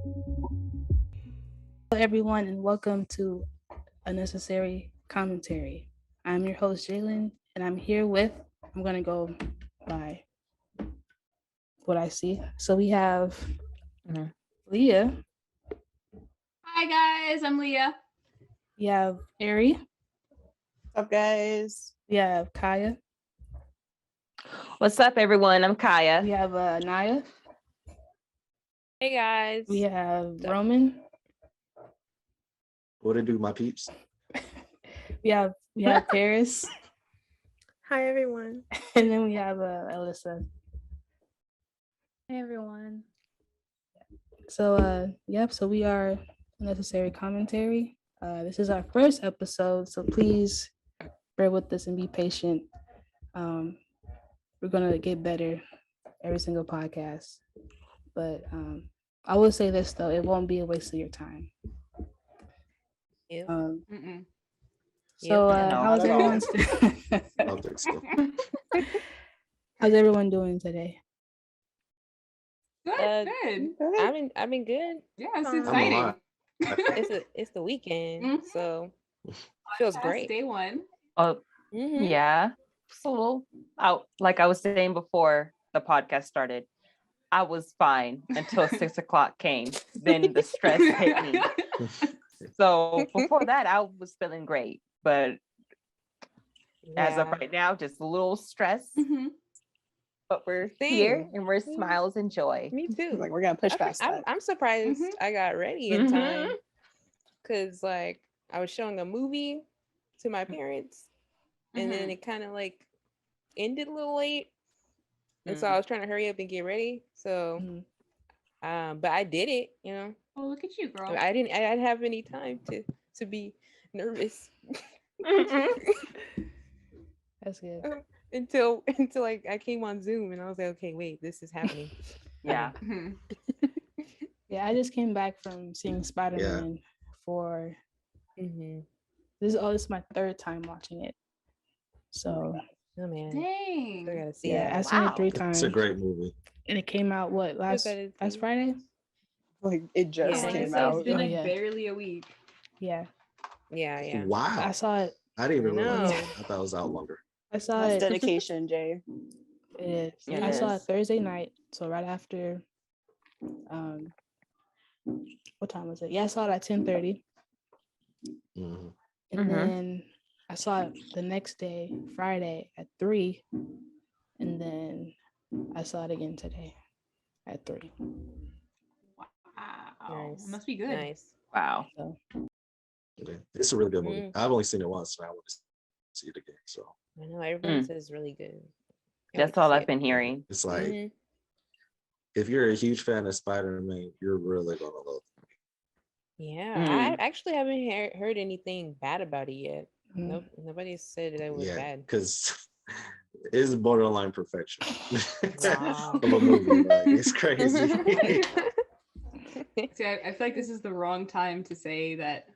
Hello, everyone, and welcome to Unnecessary Commentary. I'm your host, Jalen, and I'm here with, I'm going to go by what I see. So we have Mhm. Leah, Hi guys, I'm Leah. we have Ari, What's up, guys? we have Kaya, What's up, everyone? I'm Kaya. we have Naya, Hey guys. we have Roman, What it do, my peeps? we have Paris, Hi everyone. and then we have Alyssa. Hey everyone. So we are Unnecessary Commentary. This is our first episode, so please bear with us and be patient. We're gonna get better every single podcast, but I will say this though, it won't be a waste of your time. Yep. Mm-mm. So Yep. No. how's Not at all. everyone's I don't think so. how's everyone doing today? Good, Uh, good. I've been good. Yeah, it's I'm exciting. alive. It's the weekend, Mhm. so feels That's great. day one. Oh, Mhm. yeah. It's a little out. Like I was saying before the podcast started, I was fine until 6 o'clock came. Then the stress hit me. So before that, I was feeling great. But as of Yeah. right now, just a little stress. Mhm. But we're here Same. and we're Yeah. smiles and joy. Me too. Like we're gonna push past that. I'm surprised Mhm. I got ready in Mhm. time because like I was showing a movie to my parents, and then Mhm. it kind of like ended a little late, and so Mm. I was trying to hurry up and get ready. So, Mhm. but I did it. You know, Oh, look at you, girl. I didn't have any time to be nervous Mm-mm. That's good. until like I came on Zoom and I was like, okay, wait, this is happening. Yeah. Mhm. Yeah, I just came back from seeing Spider-Man for Mm-hmm. this is my third time watching it. So Oh man, I Dang. gotta see yeah, I that. seen it three It's times. a great movie. And it came out what last that is last the- Friday? Like it just Yeah, Oh, came it's out. been Oh, like yeah. barely a week. Yeah, Yeah. Wow. I saw it. I didn't even I realize. know. I thought it was out longer. I saw That's it. dedication, Jay. It is. It I saw it is. Thursday night, so right after. Um, what time was it? Yeah, I saw it at 10:30, Mhm. and Mhm. then I saw it the next day, Friday at 3, and then I saw it again today at 3. Wow. Nice. Must be good. Nice. Wow. So Okay. It's a really good movie. Mm. I've only seen it once, and I want to see it again. So I know everybody Mm. says it's really good. Can't wait That's to all see I've it. been hearing. it's like Mhm. if you're a huge fan of Spider-Man, you're really gonna love it. Yeah, I Mm. actually haven't heard anything bad about it yet. mm, Nope, nobody said that it was Yeah, bad. because it's borderline perfection Wow. of a movie. Like it's crazy. See, I feel like this is the wrong time to say that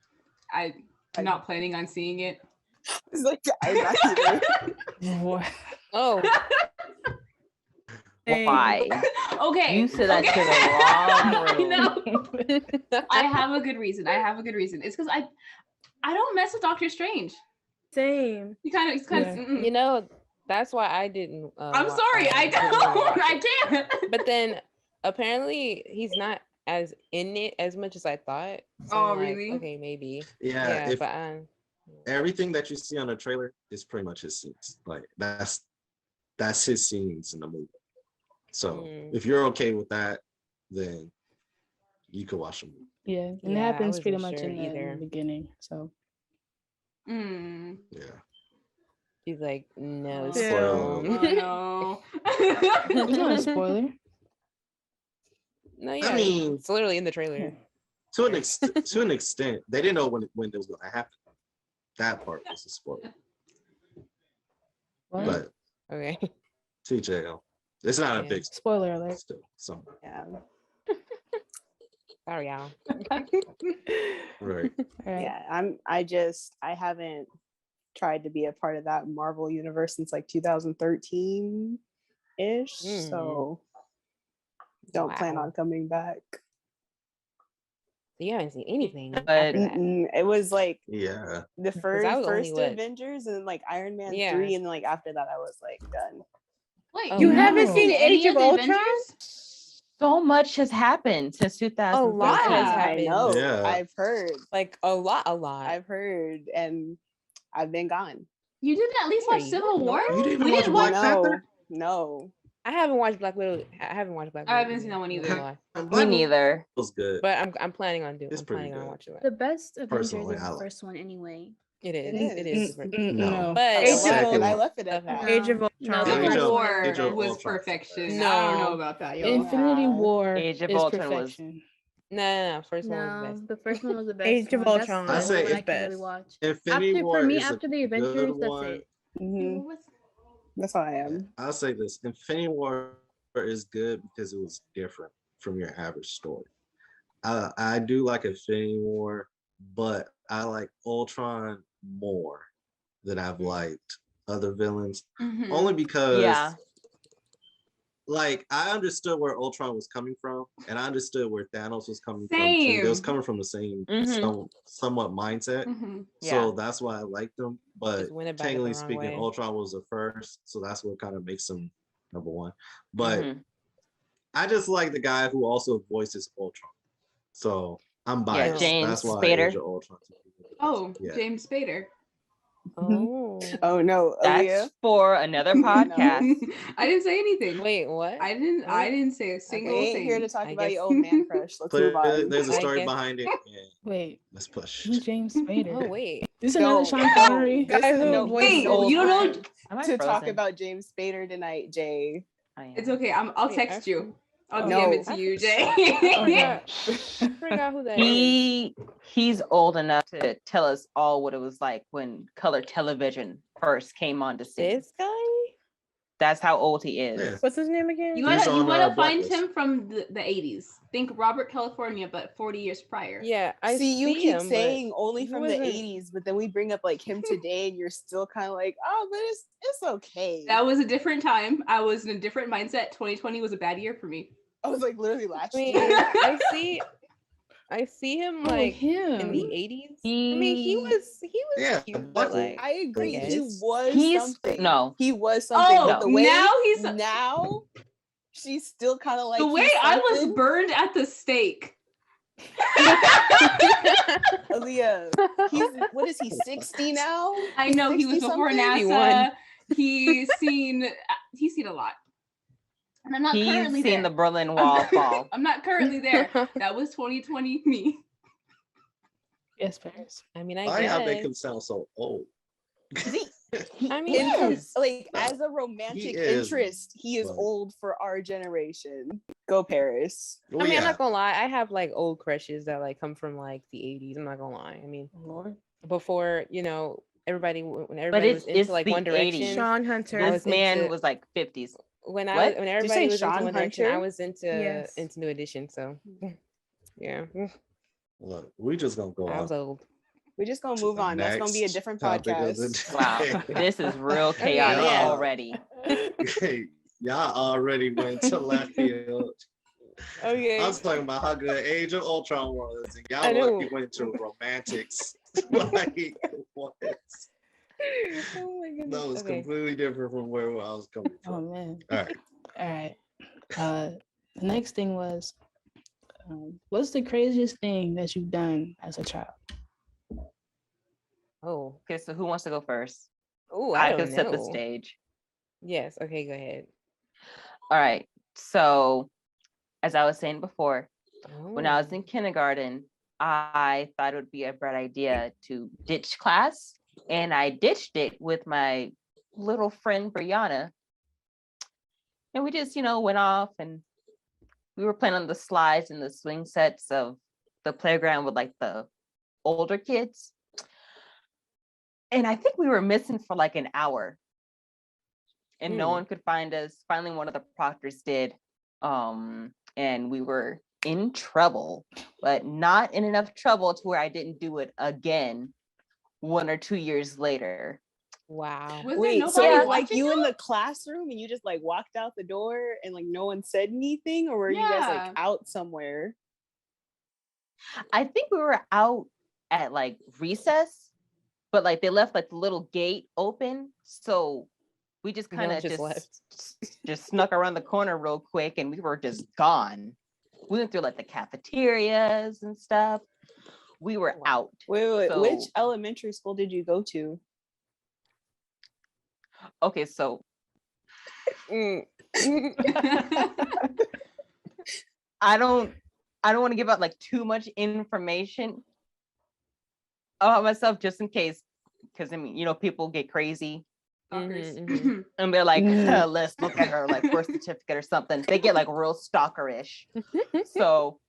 I'm not planning on seeing it. It's like I'm not either. what? Oh, Why? Okay. You said that okay. to the wrong I room. know. I have a good reason. It's because I don't mess with Doctor Strange. same. It's kind Yeah. of. You know, that's why I didn't. I'm sorry. I didn't wanna don't. watch it. I can't. But then apparently he's not as in it as much as I thought. So Oh, I'm like, really? okay, maybe. Yeah, Yeah, if but everything that you see on the trailer is pretty much his scenes. Like that's his scenes in the movie. So Mm. if you're okay with that, then you can watch the movie. Yeah, and it Yeah, I happens pretty wasn't much sure in the either. beginning. So Mm. Yeah. he's like, no, Oh, Spoiler oh it's not a no. spoiler. No, yeah, I mean, it's literally in the trailer. Yeah. to an extent, they didn't know when it was going to happen. That part was a spoiler. What? But Okay. TJL, it's not a Yeah. big Spoiler alert. still. So Yeah. Sorry, y'all. right. All right. Yeah. I haven't tried to be a part of that Marvel universe since like 2013 ish. Mm. So don't plan Wow. on coming back. You haven't seen anything But- after that. It was like Yeah. the I was only, first what- Avengers and then like Iron Man Yeah. 3, and then like after that I was like done. Wait, Oh, you no. haven't seen Any any of of the Ultron? Avengers? So much has happened since 2013. lot has Yeah. happened. I know. Yeah. I've heard. Like a lot. I've heard, and I've been gone. You didn't at least Yeah, watch you Civil didn't War? know. You didn't We watch didn't Black watch- Panther? No. I haven't watched Black Widow. I haven't watched Black Widow. I haven't seen that one I'm not either. gonna lie. Me neither. Was good. But I'm planning on doing. It's I'm pretty planning on good. watching that. The best Avengers Personally, is I the like first one anyway. It is. It It is. is. super- No. But I Age a lot of- of I left it at stuff that. Age of No, Ultron. Age Civil of- War Age of was Ultron. perfection. I don't know No. about that, yo. Infinity Nah. War Age of is Ultron was- perfection. No. First one was No, the best. the first one was the best. Age of one. That's Ultron. the I only say one it's I can really best. watch. Infinity After War for me, is a after the good Avengers, that's one. it. Mhm. What's- That's how I am. I'll say this: Infinity War is good because it was different from your average story. I do like Infinity War, but I like Ultron more than I've liked other villains, Mhm. only because Yeah. like I understood where Ultron was coming from, and I understood where Thanos was coming from. Too. They was Same. coming from the same Mhm. somewhat mindset. Mhm. So that's why I liked them. But Just went about it the technically wrong speaking, way. Ultron was the first, so that's what kind of makes him number one. But Mhm. I just like the guy who also voices Ultron. So I'm biased. James that's why Spader. Age of Ultron. Oh, Yeah. James Spader. Oh. Oh no, That's Aaliyah. for another podcast. I didn't say anything. Wait, what? I didn't say a single We ain't thing. here to talk I about guess- your old man crush. Let's move on. There's a I story guess- behind it. Yeah, Wait, let's push. who's James Spader? Oh wait. This is another No, Sean no, Connery. this- Guy who no, voiced Wait, old you don't know? friend. Am I to talk frozen? about James Spader tonight, Jay. I am. It's okay. I'll Wait, text I you. I'll No. DM it to you, Jay. Okay. I forgot who that is. He's old enough to tell us all what it was like when color television first came on the scene. This guy? That's how old he is. Yeah. What's his name again? You He's gotta on, find Blacklist. him from the 80s. Think Robert California, but 40 years prior. Yeah, I See, you keep him, but saying only he from the wasn't- 80s, but then we bring up like him today, and you're still kind of like, oh, but it's okay. That was a different time. I was in a different mindset. 2020 was a bad year for me. I was like literally last I mean, year. I see him Oh, like him. in the 80s. I mean, he was Yeah, cute, but Blacklist. like I agree. He guess. was He's something. no. He was something. Oh, but the way now he's now she's still kind of like the way he's I was something. burned at the stake. Aaliyah, he's what is he 60 now? I know he was 60 before something? NASA. He's seen a lot. And I'm not He's currently seen there. the Berlin Wall fall. I'm not currently there. That was 2020 me. Yes, Paris. I mean, I Why have they guess. can sound so old? I mean, In com- yes. like No, as a romantic he is, interest, he is but- old for our generation. Go Paris. Well, I mean, I'm yeah. not gonna lie. I have like old crushes that like come from like the 80s. I'm not gonna lie. I mean, Lord. before everybody when everybody was it's into like the One 80s. Direction. Sean Hunter. I This was man into- was like 50s. When What? when say everybody was Sean into One Direction, I Hunter? was into Yes. New Edition. So yeah, Look, we just gonna go I on. was old. We're just gonna to move the on. That's gonna be a next different topic of the podcast. Wow, day. this is real chaotic Yeah. already. Hey, y'all already went to left field. Okay. I was talking about how good Age of Ultron was, and I y'all know. lucky went to romantics. Like, what? Oh my goodness. That was Okay. completely different from where I was coming Oh from. man. All right. All right. The next thing was, what's the craziest thing that you've done as a child? Oh. Okay, so who wants to go first? Oh, I I can don't set the know. stage. Yes. Okay. Go ahead. All right. So, as I was saying before, when I was Oh. in kindergarten, I thought it would be a bright idea to ditch class, and I ditched it with my little friend Brianna. And we just, went off and we were playing on the slides and the swing sets of the playground with like the older kids. And I think we were missing for like an hour. And no Hmm. one could find us. Finally, one of the proctors did. And we were in trouble, but not in enough trouble to where I didn't do it again 1 or 2 years later. Wow. Was there Wait, nobody so were, like watching you in you? the classroom and you just like walked out the door and like no one said anything, or were you guys Yeah. like out somewhere? I think we were out at like recess, but like they left like the little gate open, so we just Y'all kind of just just left. just snuck around the corner real quick, and we were just gone. We went through like the cafeterias and stuff. We were out. Wait, which So- elementary school did you go to? Okay, so Mm. I don't want to give out like too much information about myself just in case, because I mean, you know, people get crazy Stalkers. Mhm, and they're like, Mm. let's look at her like birth certificate or something. They get like real stalkerish. So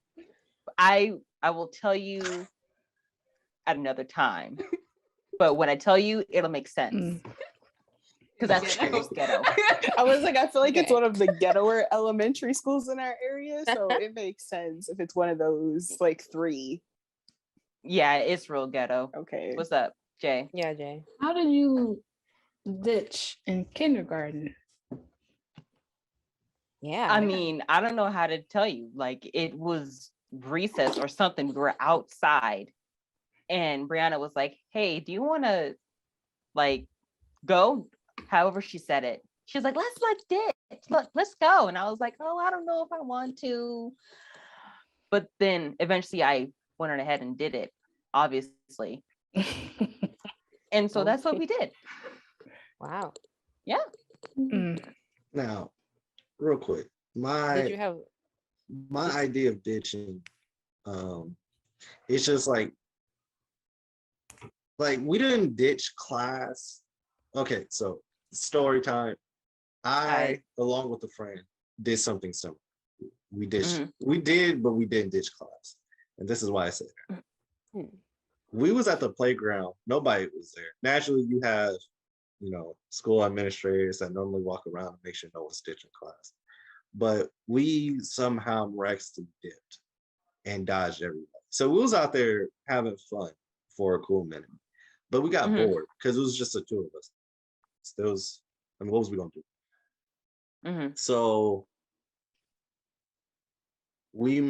I will tell you at another time. But when I tell you, it'll make sense. Mm. Because that's Ghetto. just ghetto. I was like, I feel like it's Okay. one of the ghettoer elementary schools in our area, so it makes sense if it's one of those like 3. Yeah, it's real ghetto. Okay. What's up, Jay? Yeah, Jay. How did you ditch in kindergarten? Yeah. I mean, I don't know how to tell you. Like, it was recess or something. We were outside, and Brianna was like, "Hey, do you want to like go?" However she said it. She was like, "Let's ditch. Let's go." And I was like, "Oh, I don't know if I want to." But then eventually, I went on ahead and did it, obviously. And so that's what we did. Wow. Mm. Now, real quick, Did you have my idea of ditching, it's just like we didn't ditch class. Okay, so story time. I, Alright. along with a friend, did something similar. We ditched, Mhm. we did, but we didn't ditch class. And this is why I said that. Hmm. We was at the playground, nobody was there. Naturally, you have, school administrators that normally walk around and make sure no one's ditching class. But we somehow miraculously dipped and dodged everybody. So we was out there having fun for a cool minute. But we got Mhm. bored because it was just the 2 of us. There was, what was we gonna do? Mhm. So we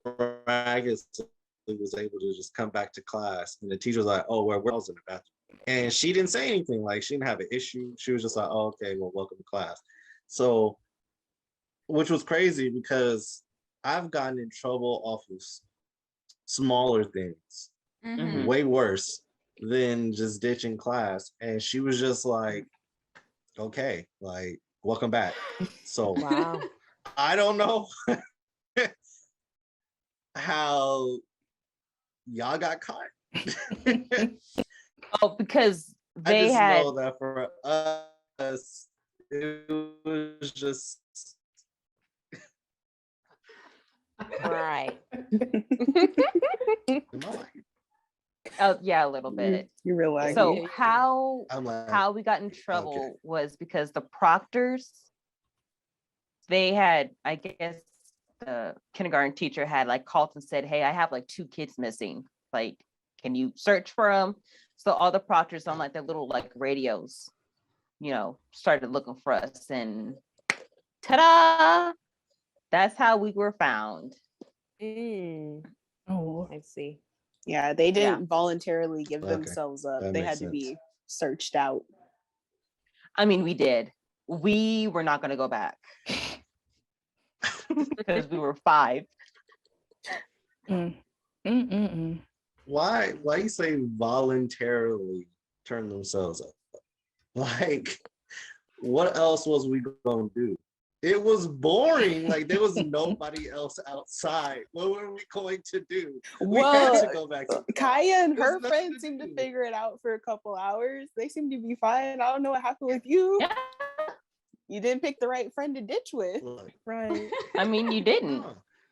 miraculously was able to just come back to class, and the teacher was like, "Oh, we're all in the bathroom," and she didn't say anything. Like, she didn't have an issue. She was just like, "Oh, okay, well, welcome to class." So, which was crazy because I've gotten in trouble off of smaller things, Mhm. way worse than just ditching class, and she was just like, "Okay, like, welcome back." So wow. I don't know how y'all got caught. Oh, because I they just had know that for us, it was just Right. yeah, a little bit. You realize So Yeah. I'm like, how we got in trouble was because the proctors, they had, I guess the kindergarten teacher had like called and said, "Hey, I have like 2 kids missing. Like, can you search for them?" So all the proctors on like their little like radios, started looking for us, and ta-da! That's how we were found. Mm, Oh, I see. Yeah, they didn't voluntarily give Okay, themselves up. that They makes had to sense. be searched out. I mean, we did. We were not going to go back because we were 5. mm. Mm-mm-mm. why you say voluntarily turn themselves up? Like, what else was we gonna do? It was boring. Like, there was nobody else outside. What were we going to do? We had Well, to go back to Kaya and There's her nothing friends to seemed to do. figure it out for a couple hours. They seem to be fine. I don't know what happened with you. Yeah. You didn't pick the right friend to ditch with. Look, Right. I mean, you didn't.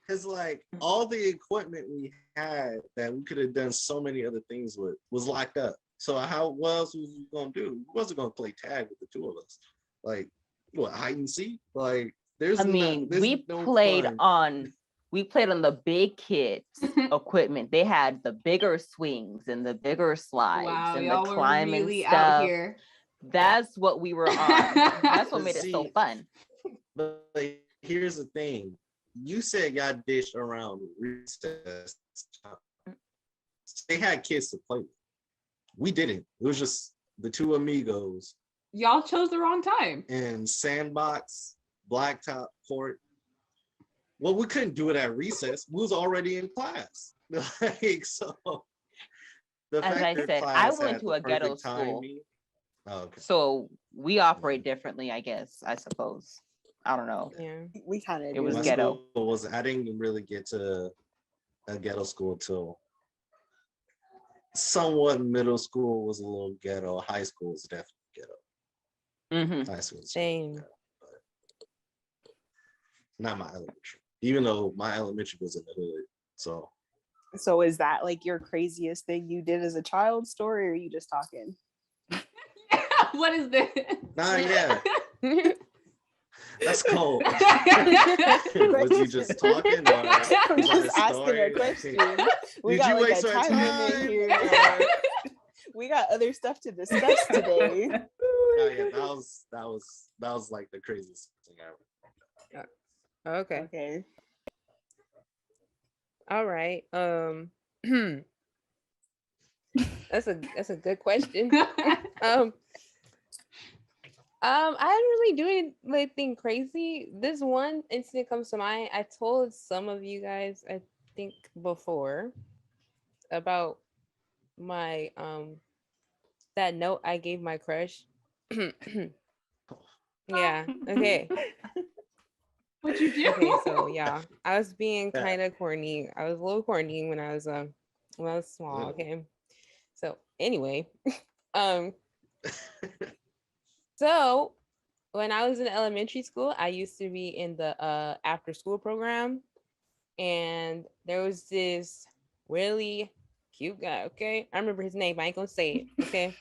because like all the equipment we had that we could have done so many other things with was locked up. So what else was we gonna do? We wasn't gonna play tag with the 2 of us. Like, what, hide and seek? Like, there's I mean, there's we no played fun. on the big kids equipment. They had the bigger swings and the bigger slides Wow, and y'all the were climbing really out stuff. here. That's what we were on. That's what made it so See, fun. But like, here's the thing. you said y'all dished around recess. They had kids to play with. We didn't. It was just the two amigos Y'all chose the wrong time. and sandbox, blacktop court. Well, we couldn't do it at recess. We was already in class. Like, so the As I their said, I class went had to the a ghetto perfect school. timing. Oh, okay. So we operate differently, I guess, I suppose. I don't know. Yeah. We kind of It was My ghetto. school was, I didn't really get to a ghetto school till somewhat middle school was a little ghetto. High school was definitely ghetto. Hmm High school was Same. definitely ghetto, but not my elementary. Even though my elementary was in the hood. So is that like your craziest thing you did as a child story, or are you just talking? What is this? Nah, yeah, that's cold. Was you just talking? Or I'm was that just asking a question. We Did got you like waste a our time limit time? here. We got other stuff to discuss today. Nah, yeah, that was like the craziest thing ever. Okay. Okay. All right. That's a good question. I didn't really do anything crazy. This one incident comes to mind. I told some of you guys, I think before, about my that note I gave my crush. Yeah. Okay. What'd you do? Okay. So yeah, I was being kind of corny. I was a little corny when I was small. Little. Okay. So anyway, um, so when I was in elementary school, I used to be in the after school program, and there was this really cute guy. Okay, I remember his name. But I ain't gonna say it. Okay,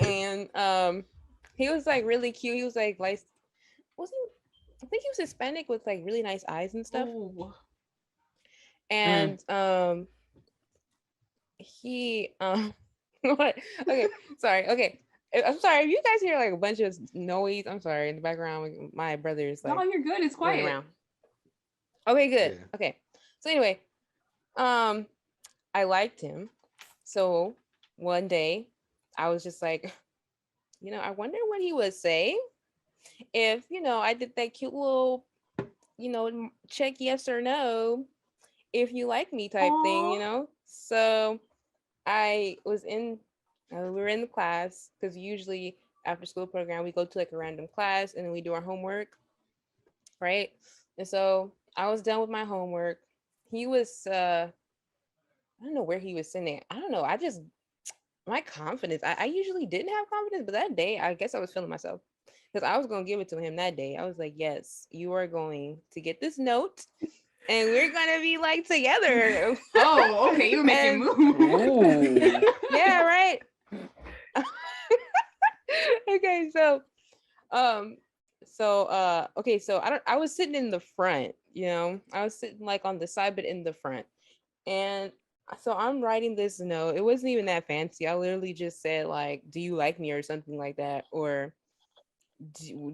and he was like really cute. He was like was he? I think he was Hispanic with like really nice eyes and stuff. Oh. And he what? Okay, sorry. Okay. I'm sorry if you guys hear like a bunch of noise. I'm sorry in the background. Like, my brother's like No, you're good. It's running quiet. around. Okay, good. Yeah. Okay. So anyway, I liked him. So one day I was just like, I wonder what he would say if, I did that cute little, check yes or no if you like me type thing, Aw. So we were in the class because usually after school program we go to like a random class and then we do our homework, right? And so I was done with my homework. He was I don't know where he was sitting. I don't know. My confidence. I usually didn't have confidence, but that day I guess I was feeling myself because I was gonna give it to him that day. I was like, yes, you are going to get this note and we're gonna be like together. Oh, okay. You were making moves. Yeah, right. Okay, so okay, so I was sitting in the front, I was sitting like on the side but in the front. And so I'm writing this note. It wasn't even that fancy. I literally just said like, do you like me or something like that, or do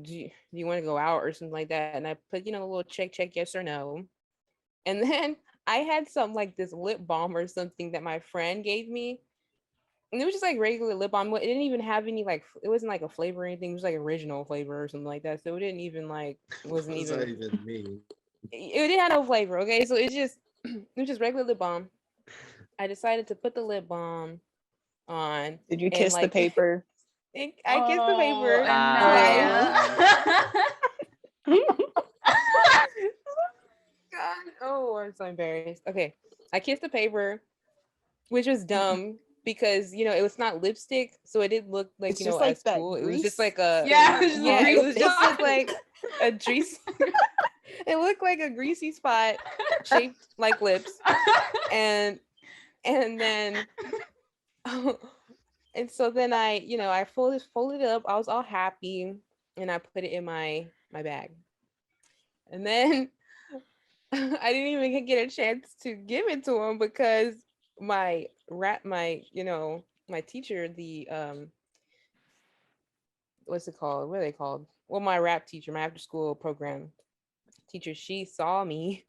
you want to go out or something like that. And I put, a little check yes or no. And then I had some like this lip balm or something that my friend gave me. And it was just like regular lip balm. It didn't even have any like, it wasn't like a flavor or anything. It was like original flavor or something like that. So it didn't even like, wasn't What does even, that even mean? it didn't have no flavor. Okay. So it was just regular lip balm. I decided to put the lip balm on. Did you and, kiss the like, paper? I kissed the paper. God. Oh, I'm so embarrassed. Okay. I kissed the paper, which was dumb because, it was not lipstick. So it didn't look like, It's just like as that cool. It was just grease like a, Yeah, it was just yeah, it grease was just spot. looked like a grease. It looked like a greasy spot shaped like lips. And then, and so then I folded it up. I was all happy and I put it in my bag. And then I didn't even get a chance to give it to him because my teacher, the what's it called? What are they called? Well, my rap teacher, my after school program teacher, she saw me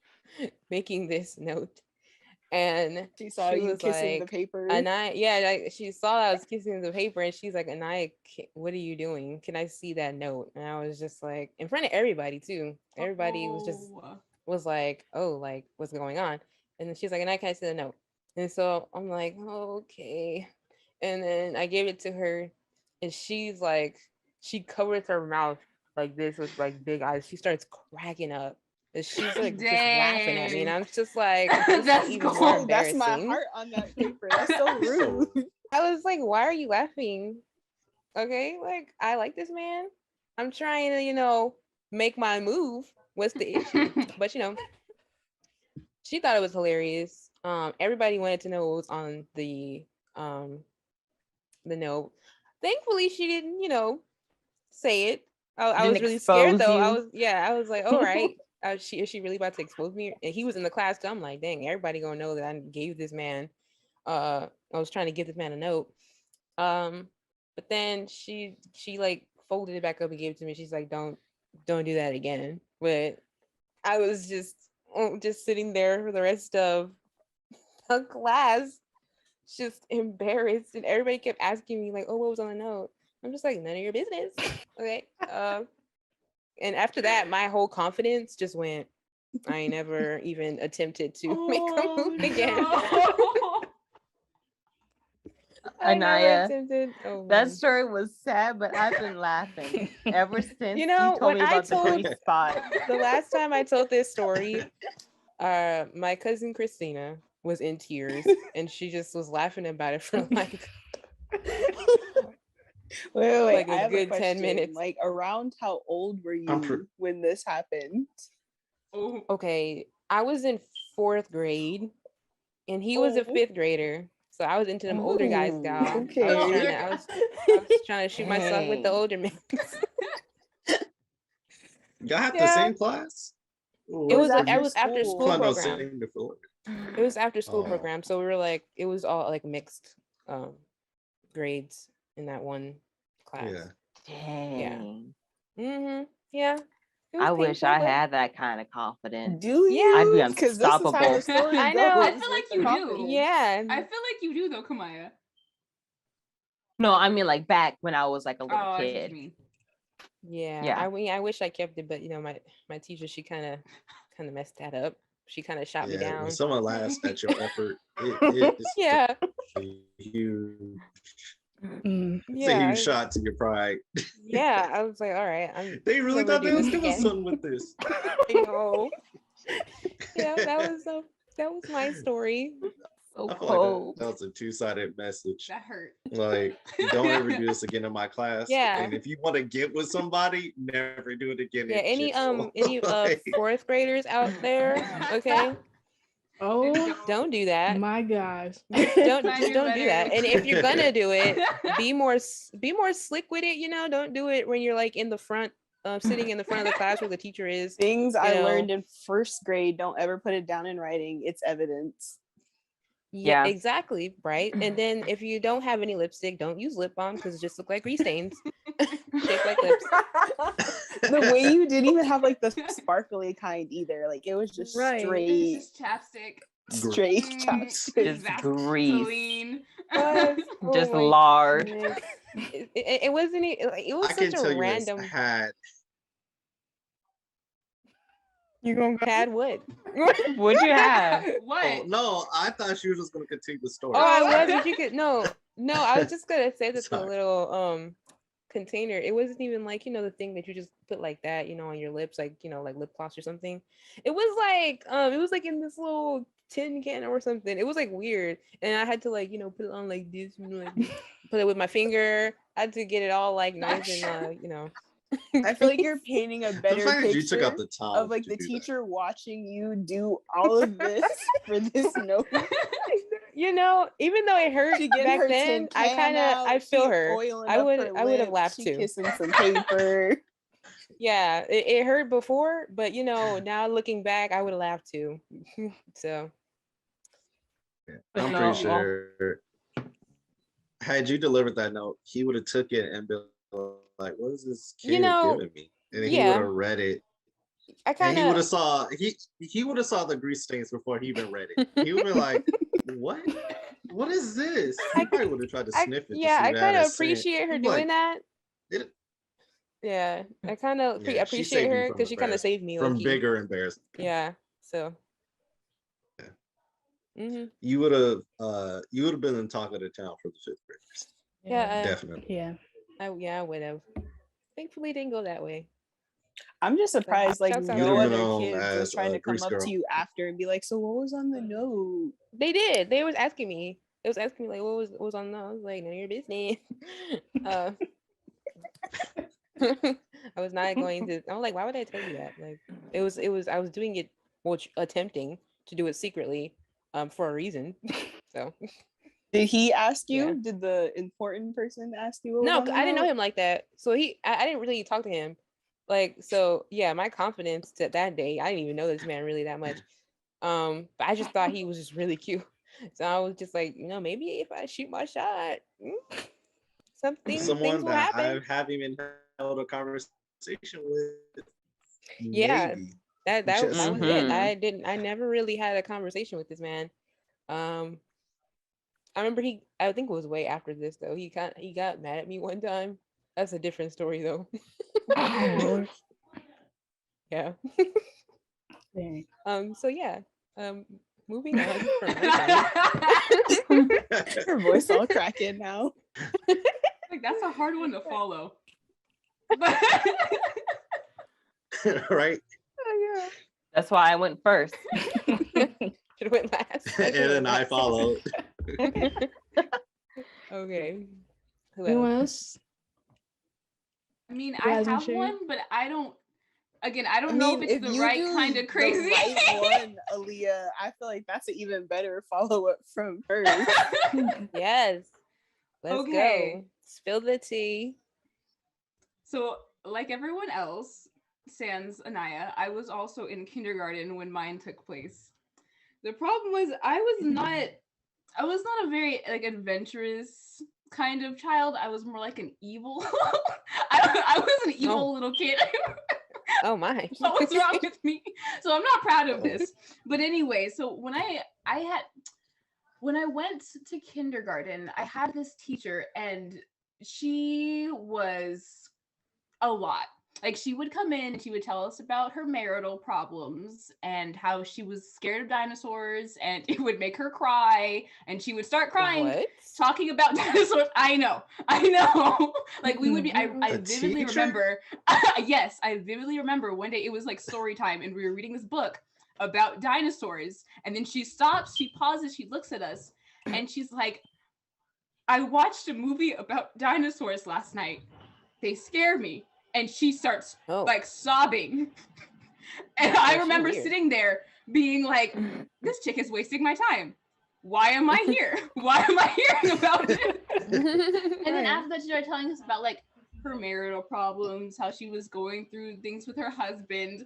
making this note, and She saw you was kissing the like, paper. like, she saw I was kissing the paper, and she's like, Anaya, what are you doing? Can I see that note? And I was just like, in front of everybody too. Everybody Oh. was like, oh, like, what's going on? And then she's like, Anaya, can I see the note? And so I'm like, oh, okay. And then I gave it to her, and she's like, she covers her mouth like this with like big eyes. She starts cracking up. And she's like just laughing at me. And Dang. I'm just like, this That's is even cool. more Oh, that's my embarrassing. heart on that paper. That's so rude. I was like, why are you laughing? Okay, like, I like this man. I'm trying to, make my move. What's the issue? But she thought it was hilarious. Everybody wanted to know what was on the note. Thankfully, she didn't, say it. I was Didn't really scared expose though. you? I was like, all right. Is she really about to expose me? And he was in the class too. I'm like, dang, everybody gonna know that I gave this man. I was trying to give this man a note. But then she like folded it back up and gave it to me. She's like, don't do that again. But I was just sitting there for the rest of the class, just embarrassed, and everybody kept asking me like, oh, what was on the note? I'm just like, none of your business. Okay. And after that, my whole confidence just went. I never even attempted to make a move again. No. I never Anaya, attempted. Oh, that man. story was sad, but I've been laughing ever since You know, you told when me I about the told- grease spot. The last time I told this story, my cousin Christina was in tears, and she just was laughing about it for like Wait, Like a I have good 10 question. minutes. Like, around how old were I'm you when this happened? Oh. okay, I was in 4th grade, and he was a Oh. 5th grader. So I was into them older guys, Ooh, gal. okay. I was trying to shoot myself with the Dang. older men. Y'all have the Yeah. same class? It was after it was after school. school I know program. same before. It was after school Oh. program, so we were like, it was all like mixed grades in that one class. Yeah. Dang. Yeah. It was I wish painful, I but- had that kind of confidence. Do you? Yeah. I'd be 'Cause this is how the unstoppable. story I know. I goes feel with like the you do. confidence. Yeah. I feel like you do though, Kamaya. No, I mean like back when I was like a Oh, little I see what kid. you mean. Yeah. Yeah. I mean, I wish I kept it, but my teacher, she kind of messed that up. She kind of shot me Yeah. down. When someone laughs at your effort, it's Yeah. a huge, Mm. it's a Yeah. huge shot to your pride. Yeah. I was like, all right, I'm They really never thought do they was this doing again. something with this. You know. Yeah, that was my story. So I feel cold. like that was a two-sided message. That hurt. Like, don't ever do this again in my class. Yeah. And if you want to get with somebody, never do it again. Yeah, in general. any Like, 4th graders out there, okay? Oh Don't do that. my gosh. Don't Mind just your don't do that. letters. And if you're gonna do it, be more slick with it, don't do it when you're like in the front, sitting in the front of the class where the teacher is. Things I know. learned in 1st grade, don't ever put it down in writing. It's evidence. Yeah, Yeah. exactly, right? And then if you don't have any lipstick, don't use lip balm because it just look like grease stains. Shaped like lips. The way you didn't even have like the sparkly kind either. Like, it was just Right. It's straight, just chapstick. straight Mm, chopsticks. Just grease. Vaseline. Was- oh Just my lard. goodness. It wasn't it was I can such tell a you random it's had. you gonna had what? What'd you have? Oh, What? no, I thought she was just going to continue the story. Oh, I was, but you could no. I was just gonna say that the Sorry. little container, it wasn't even like, the thing that you just put like that, on your lips, like, like lip gloss or something. It was like in this little tin can or something. It was like weird. And I had to like, put it on like this, like this, put it with my finger. I had to get it all like nice and I feel like you're painting a The better fact that you picture took out the time of like to the do that. teacher watching you do all of this for this note. even though it hurt She getting back her then, tin I can kind of out, I feel she her. oiling I up would her I would have lips, laughed she too. kissing some paper. Yeah, it hurt before, but now looking back, I would have laughed too. So Yeah, But I'm no, pretty sure had you delivered that note, he would have took it and been like, "What is this kid giving me?" And then he would yeah. have read it I And kind he would of have saw he would have saw the grease stains before he even read it. He would be like, "What? What is this?" He probably would have tried to sniff it. yeah, I kind of scent. appreciate her He'd be doing like, that. "It-" Yeah, I kind of Yeah, she appreciate saved him her from because she kind of saved me, from low-key. bigger embarrassment. Yeah, so. Yeah. hmm You would have been the talk of the town for the fifth graders. Yeah, Definitely. Yeah. I would have. Thankfully, it didn't go that way. I'm just surprised like Shouts out no to You'd have been other known kid was as trying to come Grease up Girl. to you after and be like, so what was on the note? They did. They was asking me. It was asking me like, what was on the? I was like, none of your business. I was not going to. I was like, why would I tell you that? Like, it was. I was doing it, which attempting to do it secretly, for a reason. So Did he ask you? Yeah. Did the important person ask you? What was no, on the I didn't know note? him like that. So I didn't really talk to him. Like, so yeah, my confidence that day, I didn't even know this man really that much. But I just thought he was just really cute. So I was just like, maybe if I shoot my shot, things Someone will that happen. I haven't even held a conversation with. Yeah. Maybe. That was it. Mhm. I never really had a conversation with this man. I remember I think it was way after this though. He got mad at me one time. That's a different story though. Oh, Lord. Yeah. Dang. So yeah. Moving on from my time. Her voice all cracking now. Like that's a hard one to follow. Right? Oh, That's why I went first. yeah. Should have went last. And then I followed. Okay. Who else? Anyone else? I mean, You I guys wanna have share? one, but I don't. Again, I don't I know mean, if it's the right do kind of crazy. The right one, Aaliyah, I feel like that's an even better follow up from her. Yes. Let's Okay. go. Spill the tea. So, like everyone else, sans Anaya, I was also in kindergarten when mine took place. The problem was I was not a very like adventurous kind of child. I was more like an evil. I was an evil little kid. Oh my. What's wrong with me? So I'm not proud of this. But anyway, so when I went to kindergarten, I had this teacher and she was a lot. Like she would come in and she would tell us about her marital problems and how she was scared of dinosaurs and it would make her cry and she would start crying What? talking about dinosaurs. I know. Like we would be I A vividly teacher? remember yes, I vividly remember one day it was like story time and we were reading this book about dinosaurs and then she stops, she pauses, she looks at us and she's like, I watched a movie about dinosaurs last night. They scare me. And she starts like sobbing. And I remember weird. sitting there being like, this chick is wasting my time. Why am I here? Why am I hearing about it? And then after that, she started telling us about like her marital problems, how she was going through things with her husband.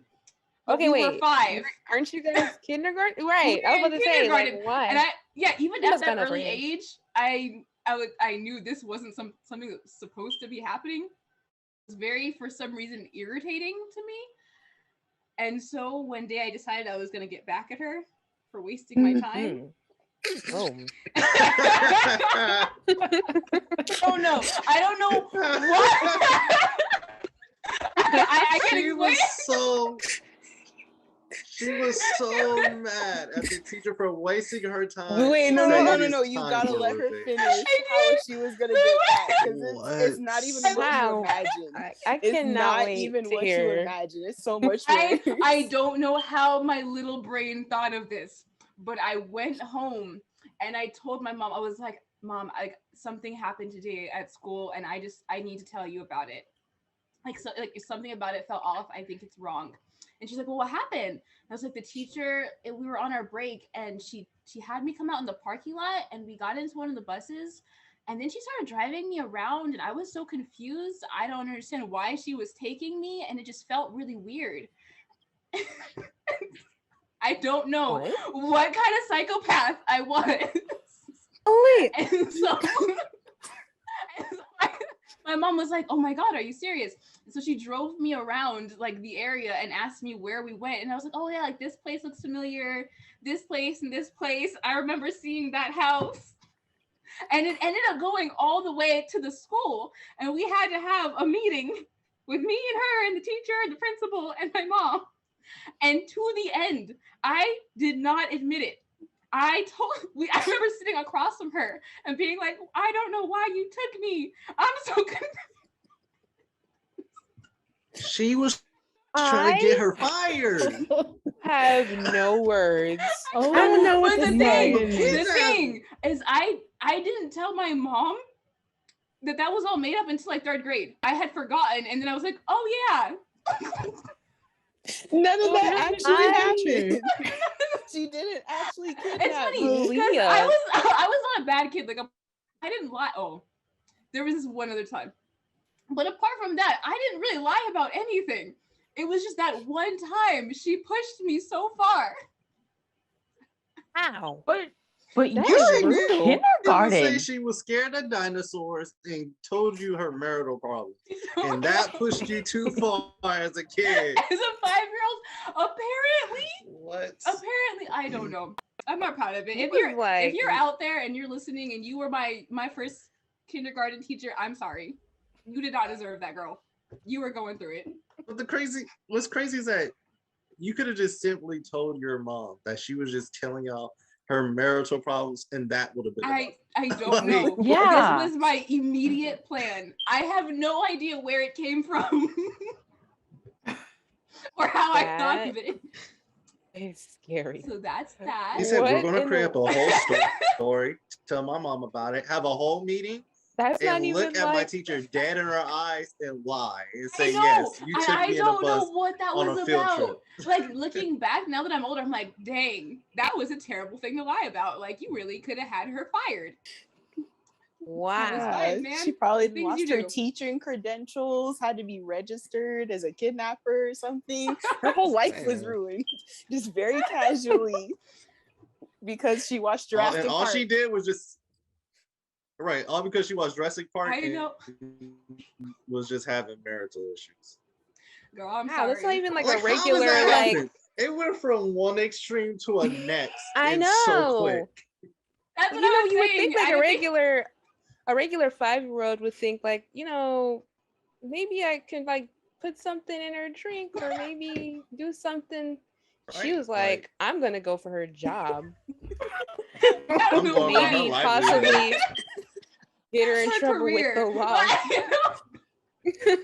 But Okay, we were wait. 5. Aren't you guys kindergarten? Right. I was We were about in to say, like, kindergarten, why? And even You at must that got enough early range. age, I knew this wasn't something that was supposed to be happening. It was very, for some reason, irritating to me. And so one day I decided I was going to get back at her for wasting my time. Oh. Oh no, I don't know what. I can She explain. she was so mad at the teacher for wasting her time. Wait, She no. said it is You time gotta for let her everything. finish how she was gonna get back because it's not even what you Wow. imagine. I It's cannot not wait even to what you hear. imagine. It's so much worse. I don't know how my little brain thought of this, but I went home and I told my mom, I was like, Mom, like something happened today at school and I need to tell you about it. Like if something about it fell off, I think it's wrong. And she's like, well, what happened? I was like, the teacher, we were on our break and she had me come out in the parking lot and we got into one of the buses and then she started driving me around and I was so confused. I don't understand why she was taking me and it just felt really weird. I don't know what kind of psychopath I was. Oh, wait. And so my mom was like, oh my God, are you serious? So she drove me around like the area and asked me where we went. And I was like, oh yeah, like this place looks familiar. This place and this place. I remember seeing that house. And it ended up going all the way to the school. And we had to have a meeting with me and her and the teacher and the principal and my mom. And to the end, I did not admit it. I remember sitting across from her and being like, I don't know why you took me. I'm so confused. She was trying to get her fired. Have no words. Oh, I don't know what But to the say. thing is, I didn't tell my mom that was all made up until like 3rd grade. I had forgotten, and then I was like, oh yeah. None of that actually I- happened. She didn't actually It's kidnap funny me. because Leah. I was not a bad kid. Like I didn't lie. Oh, there was this one other time, but apart from that, I didn't really lie about anything. It was just that one time she pushed me so far. How? But That you're is in brutal. Didn't say kindergarten. she was scared of dinosaurs and told you her marital problems, and that pushed you too far as a kid. As a 5-year-old, What? apparently, I don't know. I'm not proud of it. If was you're like- if you're out there and you're listening and you were my first kindergarten teacher, I'm sorry. You did not deserve that, girl. You were going through it. But what's crazy is that you could have just simply told your mom that she was just telling y'all her marital problems, and that would have been enough. I don't know. Yeah. This was my immediate plan. I have no idea where it came from or how I thought of it. It's scary. So that's that. He said, we're What going to in create the- up a whole story, tell my mom about it, have a whole meeting, That's not and even look at my like teacher dead in her eyes and lie and I say, know. yes, you and took I me in a don't know bus what that on was a field about. trip. Like looking back now that I'm older, I'm like, dang, that was a terrible thing to lie about. Like you really could have had her fired. wow. life, man. She probably The things lost you her do. teaching credentials, had to be registered as a kidnapper or something. Her whole life was Man. ruined, just very casually, because she watched And Jurassic all Park. she did was just, right, all because she watched Jurassic Park I and know. was just having marital issues. Girl, I'm Wow, sorry. that's not even like Like, a how does regular that like. happen? It went from one extreme to a next. I and know. So quick. That's You what I know, was you would saying. think like I a didn't think- regular 5-year-old would think like, you know, maybe I can like put something in her drink or maybe do something. She Right? was like, I'm gonna go for her job. I don't I'm know going for why. her Maybe livelihood. possibly get her in Her trouble career. with the law. Like,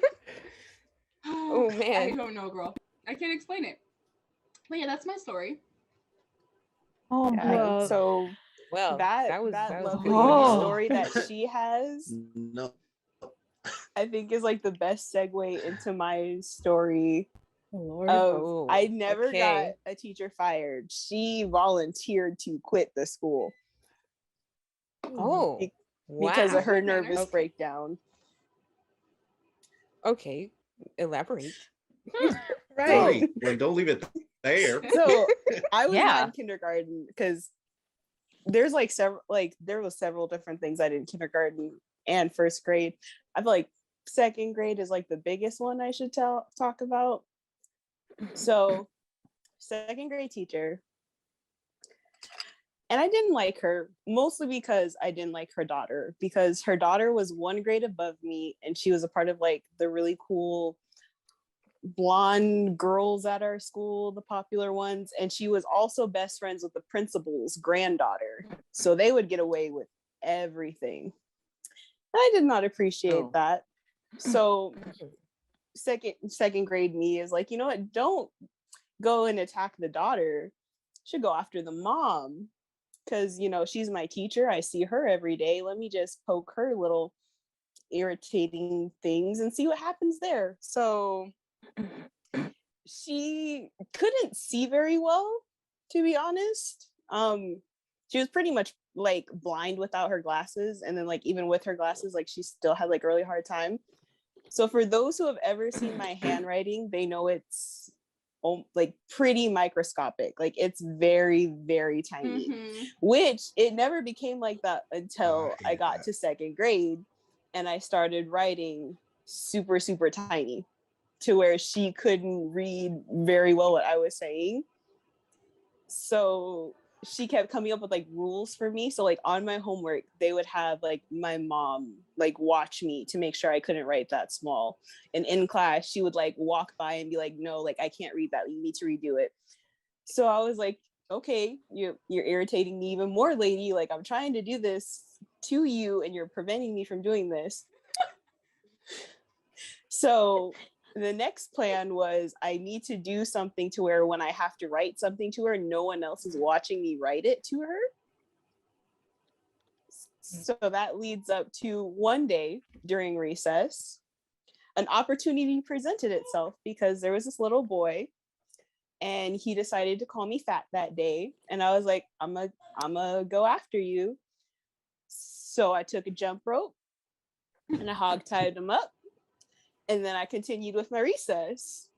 Oh, I man. don't know, girl. I can't explain it. But yeah, that's my story. Oh Yeah, boy. Well, so Well, that was lovely good. Oh. story that she has, No. I think, is like the best segue into my story. Lord. Oh, I never okay. got a teacher fired. She volunteered to quit the school Oh, Be- because wow. of her Good manners. nervous Okay. breakdown. Okay, elaborate. Right. Well, don't leave it there. So I was Yeah. not in kindergarten because there's like there was several different things I did in kindergarten and first grade. I feel like second grade is like the biggest one I should talk about. So second grade teacher, and I didn't like her mostly because I didn't like her daughter, because her daughter was one grade above me and she was a part of like the really cool blonde girls at our school, the popular ones, and she was also best friends with the principal's granddaughter, so they would get away with everything. I did not appreciate Oh. that. So second grade me is like, you know what, don't go and attack the daughter, should go after the mom, because you know she's my teacher, I see her every day, let me just poke her little irritating things and see what happens there. So she couldn't see very well, to be honest. She was pretty much like blind without her glasses, and then like even with her glasses, like she still had like a really hard time. So for those who have ever seen my handwriting, they know it's like pretty microscopic, like it's very, very tiny. Mhm. Which it never became like that until I I hate got that. to second grade and I started writing super, super tiny. to where she couldn't read very well what I was saying. So she kept coming up with like rules for me. So like on my homework, they would have like my mom like watch me to make sure I couldn't write that small. And in class, she would like walk by and be like, no, like I can't read that. You need to redo it. So I was like, okay, you're irritating me even more, lady. Like I'm trying to do this to you and you're preventing me from doing this. So the next plan was I need to do something to where when I have to write something to her, no one else is watching me write it to her. So that leads up to one day during recess, an opportunity presented itself because there was this little boy and he decided to call me fat that day. And I was like, I'm gonna go after you. So I took a jump rope and I hog-tied him up. And then I continued with my recess.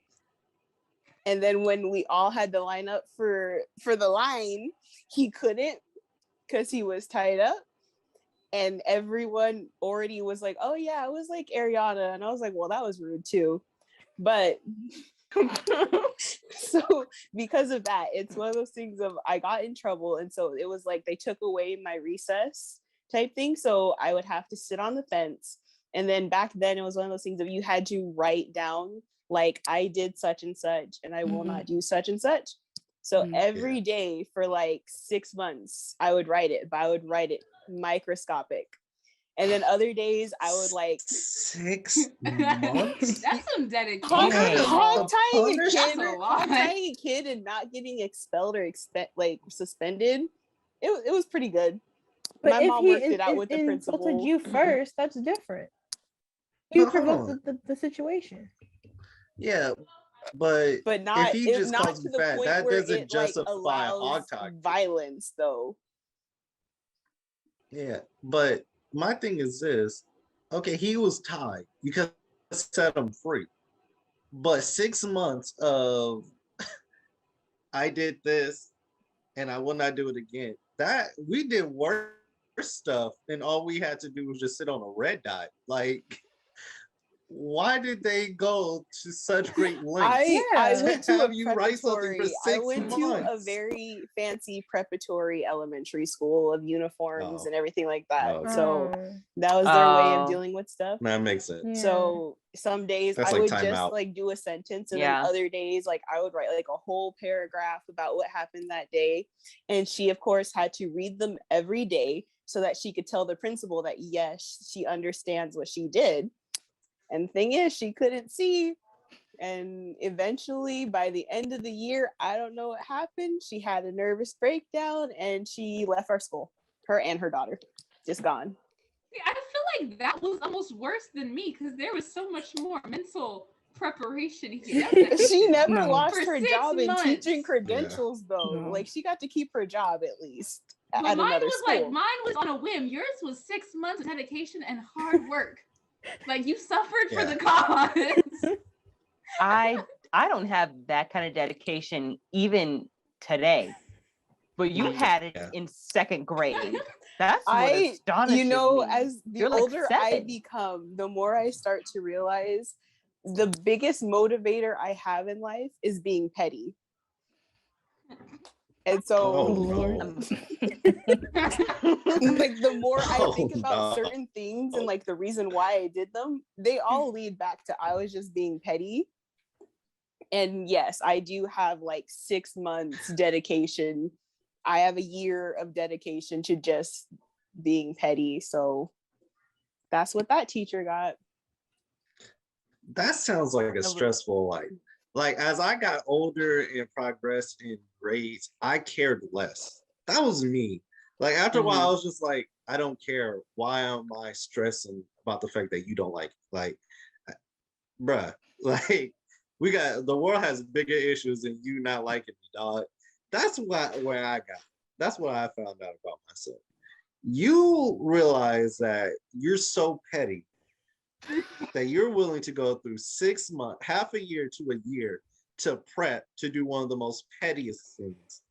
And then when we all had to line up for the line, he couldn't because he was tied up. And everyone already was like, oh yeah, it was like Ariana. And I was like, well, that was rude too. But so because of that, it's one of those things of I got in trouble. And so it was like they took away my recess type thing. So I would have to sit on the fence. And then back then it was one of those things of you had to write down like I did such and such and I will not do such and such. So every day for like 6 months I would write it, but I would write it microscopic. And then other days I would like 6 months. That's some dedication. Hog-tying That's a kid and not getting expelled or suspended. It was pretty good. But My if mom he worked it out with the insulted principal. you first, that's different. You But hold provoked on. the situation. Yeah, but not if he it, just not calls to him the fat, point that where doesn't it like justify allows hog-tying. violence though. Yeah, but my thing is this. Okay, he was tied. You could set him free. But 6 months of I did this and I will not do it again. That we did worse stuff and all we had to do was just sit on a red dot. Like, why did they go to such great lengths? I went to a have you write something for preparatory. I 6 went to a months? very fancy preparatory elementary school of uniforms and everything like that. Oh, okay. So that was their way of Oh. dealing with stuff. That makes sense. Yeah. So some days That's I like would time just out. like do a sentence, and Yeah. then other days like I would write like a whole paragraph about what happened that day. And she of course had to read them every day so that she could tell the principal that yes, she understands what she did. And the thing is, she couldn't see. And eventually, by the end of the year, I don't know what happened. She had a nervous breakdown and she left our school. Her and her daughter, just gone. See, I feel like that was almost worse than me because there was so much more mental preparation here. She never No. lost For her 6 job in months. teaching credentials, though. No. Like she got to keep her job at least But at mine another was school. like mine was on a whim. Yours was 6 months of dedication and hard work. Like you suffered for Yeah. the cause. I don't have that kind of dedication even today. But you had it Yeah. in second grade. That's what I, astonishes you know, me. as the You're like older I 7. become, the more I start to realize the biggest motivator I have in life is being petty. And so Oh, Lord. no. like the more I think Oh, about no. certain things and like the reason why I did them, they all lead back to I was just being petty. And yes, I do have like 6 months dedication. I have a year of dedication to just being petty. So that's what that teacher got. That sounds like a stressful life. Like as I got older and progressed in grades, I cared less. That was me. Like after a while, I was just like, I don't care. Why am I stressing about the fact that you don't like, bruh, like we got the world has bigger issues than you not liking me, dog. That's where I got. That's what I found out about myself. You realize that you're so petty that you're willing to go through 6 months, half a year to a year to prep to do one of the most pettiest things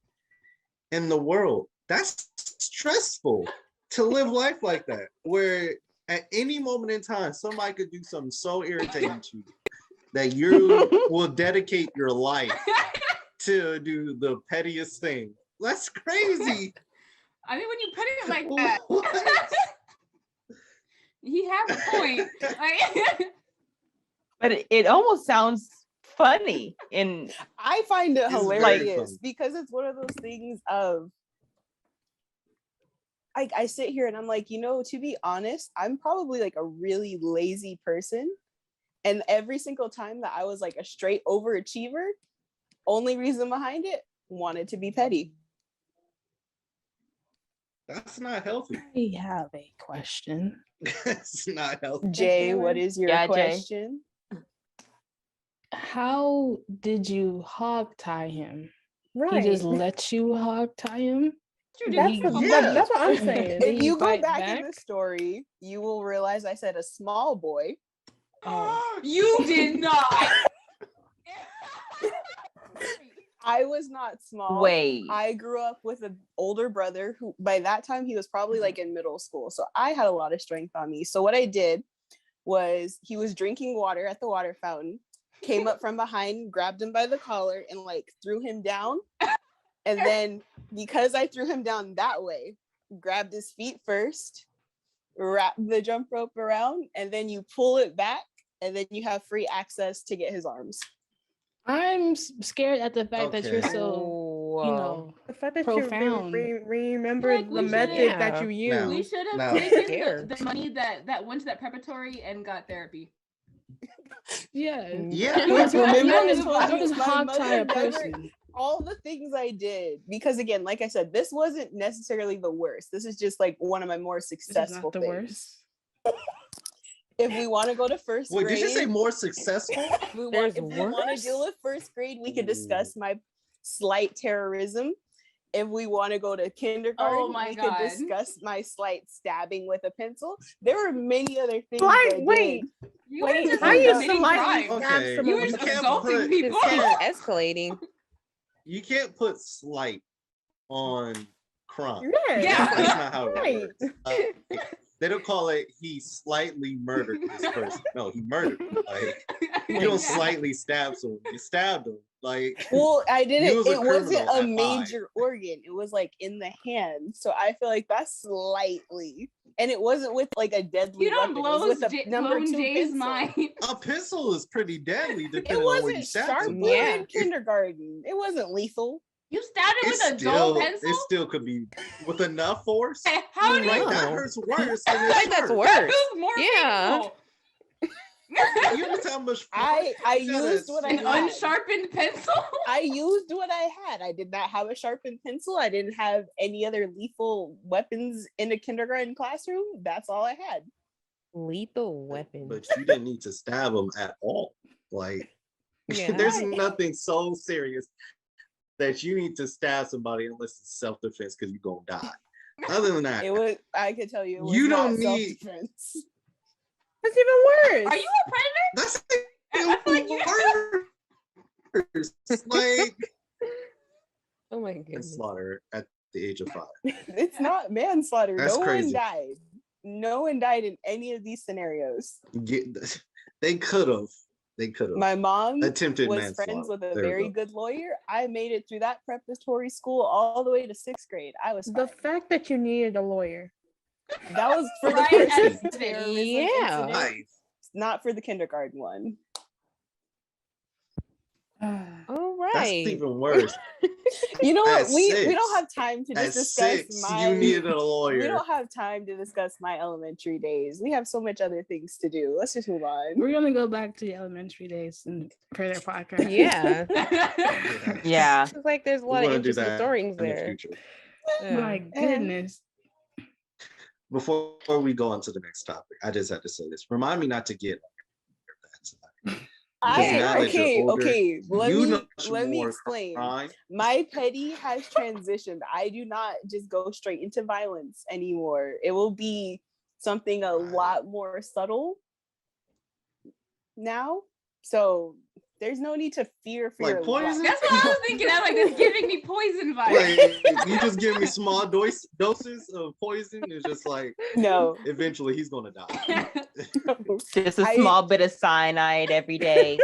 in the world. That's stressful to live life like that, where at any moment in time, somebody could do something so irritating to you that you will dedicate your life to do the pettiest thing. That's crazy. I mean, when you put it like that, What? he has a point. Like, But it almost sounds funny. In I find it It's very hilarious funny. because it's one of those things of I sit here and I'm like, to be honest, I'm probably like a really lazy person. And every single time that I was like a straight overachiever, only reason behind it, wanted to be petty. That's not healthy. I have a question. It's not healthy. Jay, what is your Yeah, Jay. question? How did you hog tie him? Right. He just let you hog tie him? you That's, didn't what, come Yeah. that's what I'm Did saying. If he you go fight back in back? the story, you will realize I said a small boy. Oh. You did not. I was not small. wait, I grew up with an older brother who, by that time, he was probably like in middle school. So I had a lot of strength on me. So what I did was he was drinking water at the water fountain, came up from behind, grabbed him by the collar, and like threw him down. And then because I threw him down that way, grabbed his feet first, wrapped the jump rope around, and then you pull it back, and then you have free access to get his arms. I'm scared at the fact that you're Okay. so, you know, The fact that Profound. you remember Like, the we method should've- that you use. Now- We should have No. taken Scared. the money that went to that preparatory and got therapy. yeah. Yeah. You just, Remember you I just, told you you just my hog mother tie a never- person. All the things I did, because again, like I said, this wasn't necessarily the worst. This is just like one of my more This is successful not the things. worst. If we want to go to first Wait, grade, did you say more successful? if we There's want to deal worse? with first grade, we could discuss my slight terrorism. If we want to go to kindergarten, my we God. could discuss my slight stabbing with a pencil. There were many other things. Slight- I wait. did. You Wait, were just how you committing slightly crimes. stab Okay, someone You were with just a can't assaulting put- people. This keeps escalating. You can't put slight on crime. Yeah. Yeah. That's not how it Right. works. They don't call it he slightly murdered this person. No, he murdered him. Like you don't Yeah. slightly stab someone. You stabbed him. Like Well, I didn't. You was a It wasn't criminal a at 5. major organ. It was like in the hand. So I feel like that's slightly, and it wasn't with like a deadly You don't weapon. It was blow with a number blown 2 Jay's pencil. mind. a pencil is pretty deadly It depending on where you wasn't stab sharp. somebody. We were Yeah. in kindergarten. It wasn't lethal. You stabbed it It's with a dull still, pencil? it still could be with enough force. How did Like you? that No. hurts worse than I it think that's hurts. worse. That was more Yeah. painful. You understand how much I you gotta used what I An had. unsharpened pencil. I used what I had. I did not have a sharpened pencil. I didn't have any other lethal weapons in a kindergarten classroom. That's all I had. Lethal weapon. But you didn't need to stab him at all. Like Yeah. there's nothing so serious that you need to stab somebody unless it's self-defense because you're gonna die. Other than that, It was. I could tell you. It was You not don't need- self-defense. That's even worse. Are you a predator? that's I feel like you. worse. Like Oh my goodness. slaughter at the age of 5. It's not manslaughter. That's No crazy. one died. No one died in any of these scenarios. They could have. They could have My mom attempted was manslaughter. friends with a There we very go. good lawyer. I made it through that preparatory school all the way to 6th grade. I was The fine. fact that you needed a lawyer. That was for the Right first at the terrorism Yeah. incident, Nice. not for the kindergarten one. All That's right. even worse. You know what? At We 6. don't have time to At just discuss 6, my. you needed a We lawyer. don't have time to discuss my elementary days. We have so much other things to do. Let's just move on. We're gonna go back to the elementary days and for their podcast. Yeah. Yeah. It's like there's a We're lot of gonna do interesting that stories in the there. future. Yeah. My goodness. Before we go on to the next topic, I just had to say this. Remind me not to get Because now that you're Okay, older, okay. Let you me know much let me more explain. crime. My petty has transitioned. I do not just go straight into violence anymore. It will be something a lot more subtle now. So there's no need to fear for Like your poison? life. That's what I was thinking. I'm like, that's giving me poison vibes. Like you just give me small doses of poison. It's just like No. eventually he's gonna die. Just a I- small bit of cyanide every day.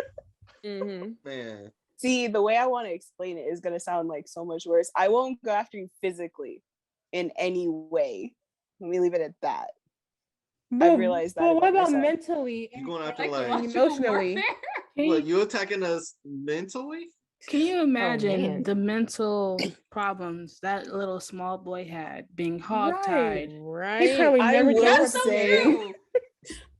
Mm-hmm. Man, See, the way I want to explain it is going to sound like so much worse. I won't go after you physically in any way. Let me leave it at that. But, realized that but what about about myself. mentally you going after Like like emotionally. emotionally? Can what? you, You attacking us mentally? can you imagine man. the mental problems that little small boy had being hogtied? He Right. probably I never will told That's her so say- true.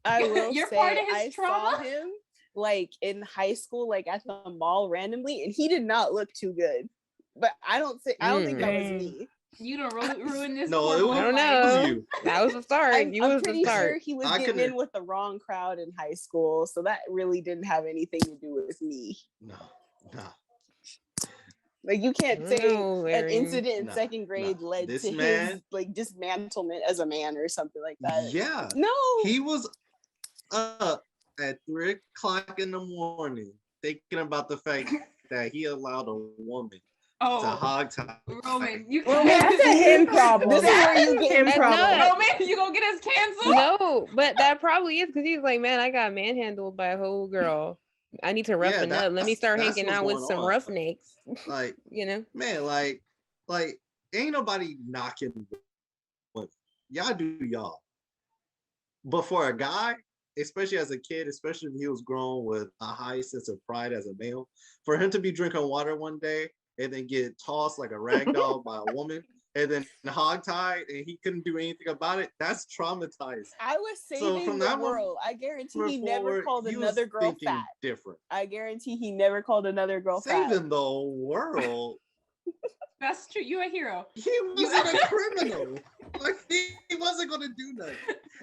I will You're say part of his I trauma? saw him like in high school, like at the mall randomly, and he did not look too good. But I don't think that was Dang. me. You don't ruin this No, poor it was- boy's I don't life. know. you. That was the start. I'm You was the pretty sure start. he was I getting couldn't- in with the wrong crowd in high school, so that really didn't have anything to do with me. No, no. Like you can't say No, an Larry. incident in Nah, second grade nah. led This to man- his like dismantlement as a man or something like that. Yeah, No, he was up at 3 o'clock in the morning thinking about the fact that he allowed a woman to Oh, hogtie. Roman, you Roman, that's a him problem. This is where you get in Him trouble. problem. Roman, you gonna get us canceled? No, but that probably is because he's like, man, I got manhandled by a whole girl. I need to roughen up. Let me that's- start that's hanging what's out with going some on. roughnecks. Like, You know? man, like ain't nobody knocking women. Y'all do y'all. But for a guy, especially as a kid, especially if he was grown with a high sense of pride as a male, for him to be drinking water one day and then get tossed like a rag doll by a woman and then hogtied and he couldn't do anything about it, that's traumatizing. I was So saving from the that moment world. I guarantee Moving he never forward, called he was another girl thinking fat. different. I guarantee he never called another girl fat. Saving the world. That's true. You're a hero. He wasn't a criminal. Like he wasn't gonna do nothing.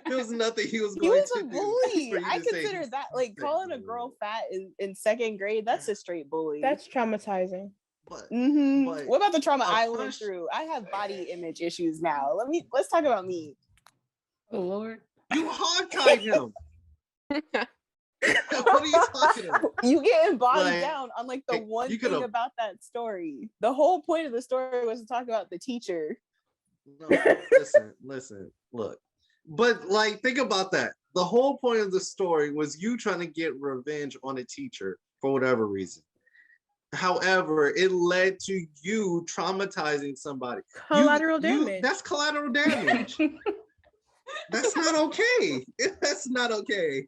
There was nothing he was He going was to a do. bully. for you I to say consider he's that like calling a saving the girl world. fat in second grade. That's a straight bully. That's traumatizing. But What about the trauma a I went punch- through? I have body image issues now. Let's talk about me. Oh Lord. you hogtied him. What are you talking about? You getting bogged Like, down on like the hey, one you thing could've- about that story. The whole point of the story was to talk about the teacher. No, listen, look. But like, think about that. The whole point of the story was you trying to get revenge on a teacher for whatever reason. However, it led to you traumatizing somebody. Collateral damage. That's collateral damage. That's not okay. That's not okay.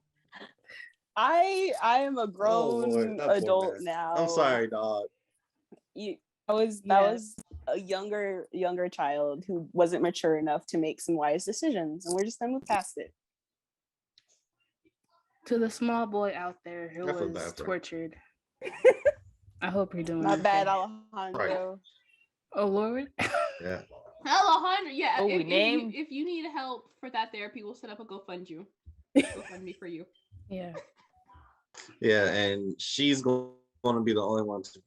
I am a Oh, grown Lord, that poor adult man. now. I'm sorry, dog. That Yeah. was a younger child who wasn't mature enough to make some wise decisions, and we're just gonna move past it. To the small boy out there who I feel was bad for him. tortured. I hope you're doing Not bad, okay. Alejandro. Oh Lord. Yeah. Alejandro, yeah. Oh, if, we if, named- you, if you need help for that therapy, we'll set up a GoFundMe for you. Yeah. Yeah, and she's going to be the only one to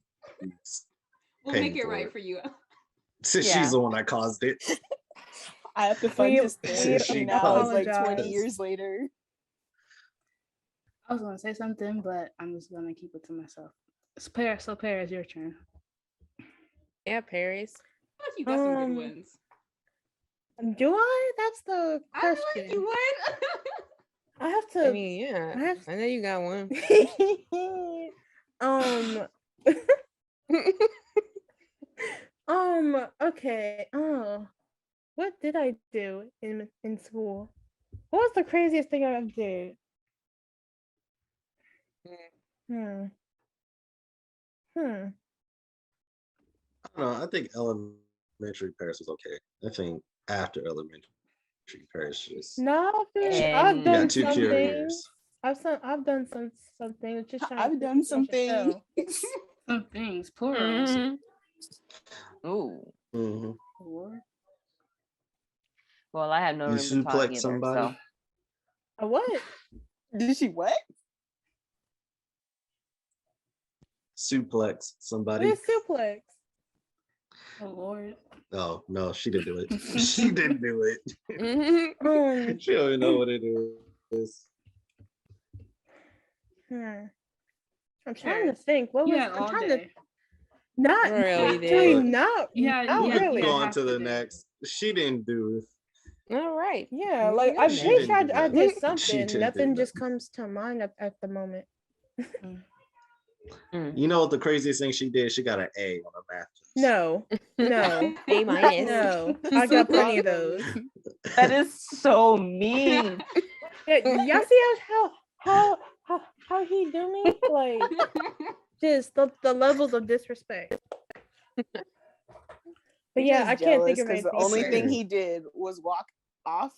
We'll Paying make it for right it. for you. since Yeah. she's the one that caused it. I have to fund We- his we therapy now. It's like 20 apologize. years later. I was gonna say something, but I'm just gonna keep it to myself. So Paris, your turn. Yeah, Paris. I feel like you got some good Um, ones. Do I? That's the I feel question. like you would. I have to. I mean, yeah, I have- I know you got one. Okay. Oh, what did I do in school? What was the craziest thing I ever did? Hmm. Hmm. I don't know. I think elementary Paris was okay. I think after elementary Paris just No, And- I've you done got too some curious. things. I've done some things. Just trying to I've done some finish the things. show. Some things, plurals. Mhm. Ooh. Mhm. Lord. Well, I have no You room to talk suplex either. somebody? So A what? Did she what? Suplex What somebody. is suplex? Oh Lord. Oh no, she didn't do it. She didn't do it. Mhm. She don't even know what it is. Hmm. I'm trying Sure. to think. What was Yeah, I'm all trying day. to not Really actually did. not Yeah, not yeah, really. yeah. Going have to to the do. next. She didn't do it. All right. Yeah, like I'm She pretty sure didn't do I that. did She something. didn't do Nothing that. just comes to mind at the moment. You know what the craziest thing she did? She got an A on her math test. No, no, A minus. no. I got plenty of those. That is so mean. Yeah, y'all see how he do me? Like just the levels of disrespect. But yeah, I can't think of because anything. the only worse. thing he did was walk off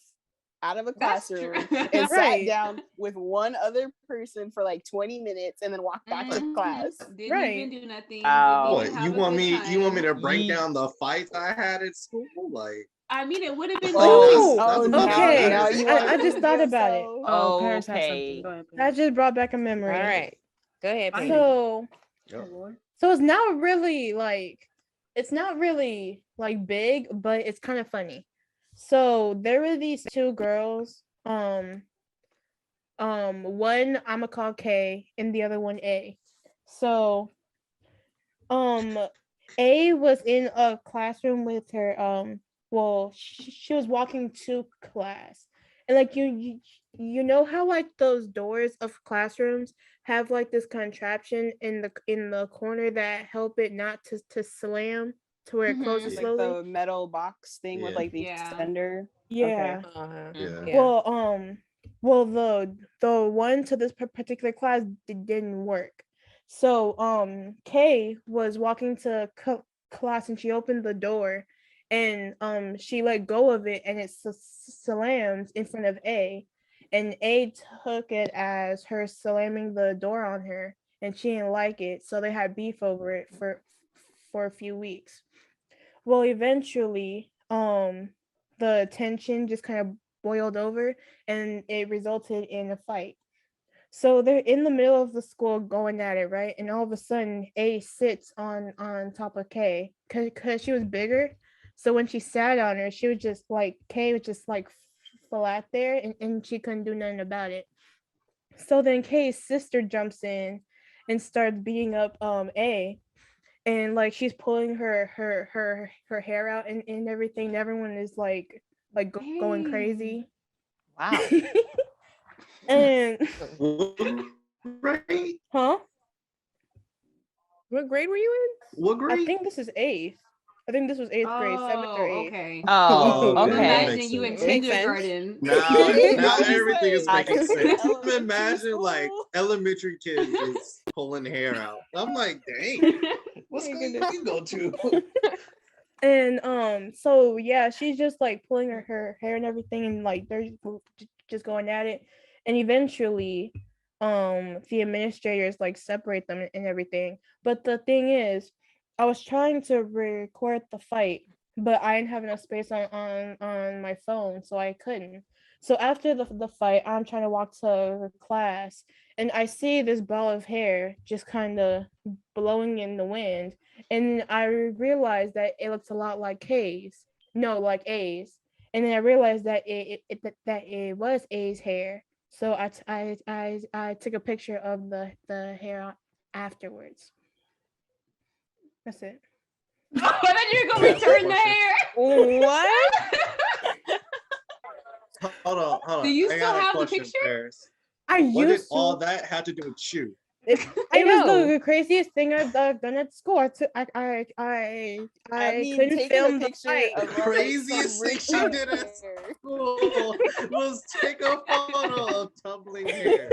out of a That's classroom true. and sat Right. down with one other person for like 20 minutes and then walk back to Mhm. class. Didn't Right. even do nothing. Wow. Didn't What even have you a want good me? You want me to time. break Yeet. down the fights I had at school? Like, I mean, it would have been Oh, nice. that's a now- different okay. now matter. you I want just to thought do about it. so? Oh, Paris has Okay. something. Go ahead. That just brought back a memory. All right. Go ahead, Fine. Penny. So Yep. so it's not really like big, but it's kind of funny. So there were these two girls. One I'ma call K and the other one A. So A was in a classroom with her. Well, she was walking to class, and like you know how like those doors of classrooms have like this contraption in the corner that help it not to slam to where it Mhm. closes Like slowly. the metal box thing with Yeah. like the Yeah. extender. Yeah. Uh-huh. Yeah. Yeah. Well, the one to this particular class didn't work. So Kay was walking to class and she opened the door, and she let go of it and it slammed in front of A, and A took it as her slamming the door on her, and she didn't like it, so they had beef over it for a few weeks. Well, eventually, the tension just kind of boiled over and it resulted in a fight. So they're in the middle of the school going at it, right? And all of a sudden, A sits on top of K because she was bigger. So when she sat on her, she was just like K was just like flat there, and she couldn't do nothing about it. So then K's sister jumps in and starts beating up A, and like she's pulling her hair out and everything. Everyone is like going Dang. crazy. Wow. And Right? huh? What grade were you What I grade? think this is eighth. I think this was eighth grade, seventh or Oh, eighth. okay. Oh, Oh, okay. okay. That Imagine makes you in sense. Makes sense. kindergarten. Now I was everything is like, making sense. elementary Imagine like school. elementary kids is pulling hair out. I'm like, dang, what school you go to? And so yeah, she's just like pulling her hair and everything, and like they're just going at it, and eventually the administrators like separate them and everything. But the thing is, I was trying to record the fight, but I didn't have enough space on my phone, so I couldn't. So after the fight, I'm trying to walk to class, and I see this ball of hair just kind of blowing in the wind, and I realized that it looks a lot like K's. No, like A's. And then I realized that that it was A's hair. So I took a picture of the hair afterwards. That's it. I thought you were gonna Can I ask a return the question? hair. What? Hold on. Do you I still got a have the question, picture? Paris. I What did used all to. that have to do with you? It I was know. the craziest thing I've done at school. I mean, couldn't taking a film the picture fight. of like, Craziest some thing she rich did at hair. school was take a photo of tumbling hair.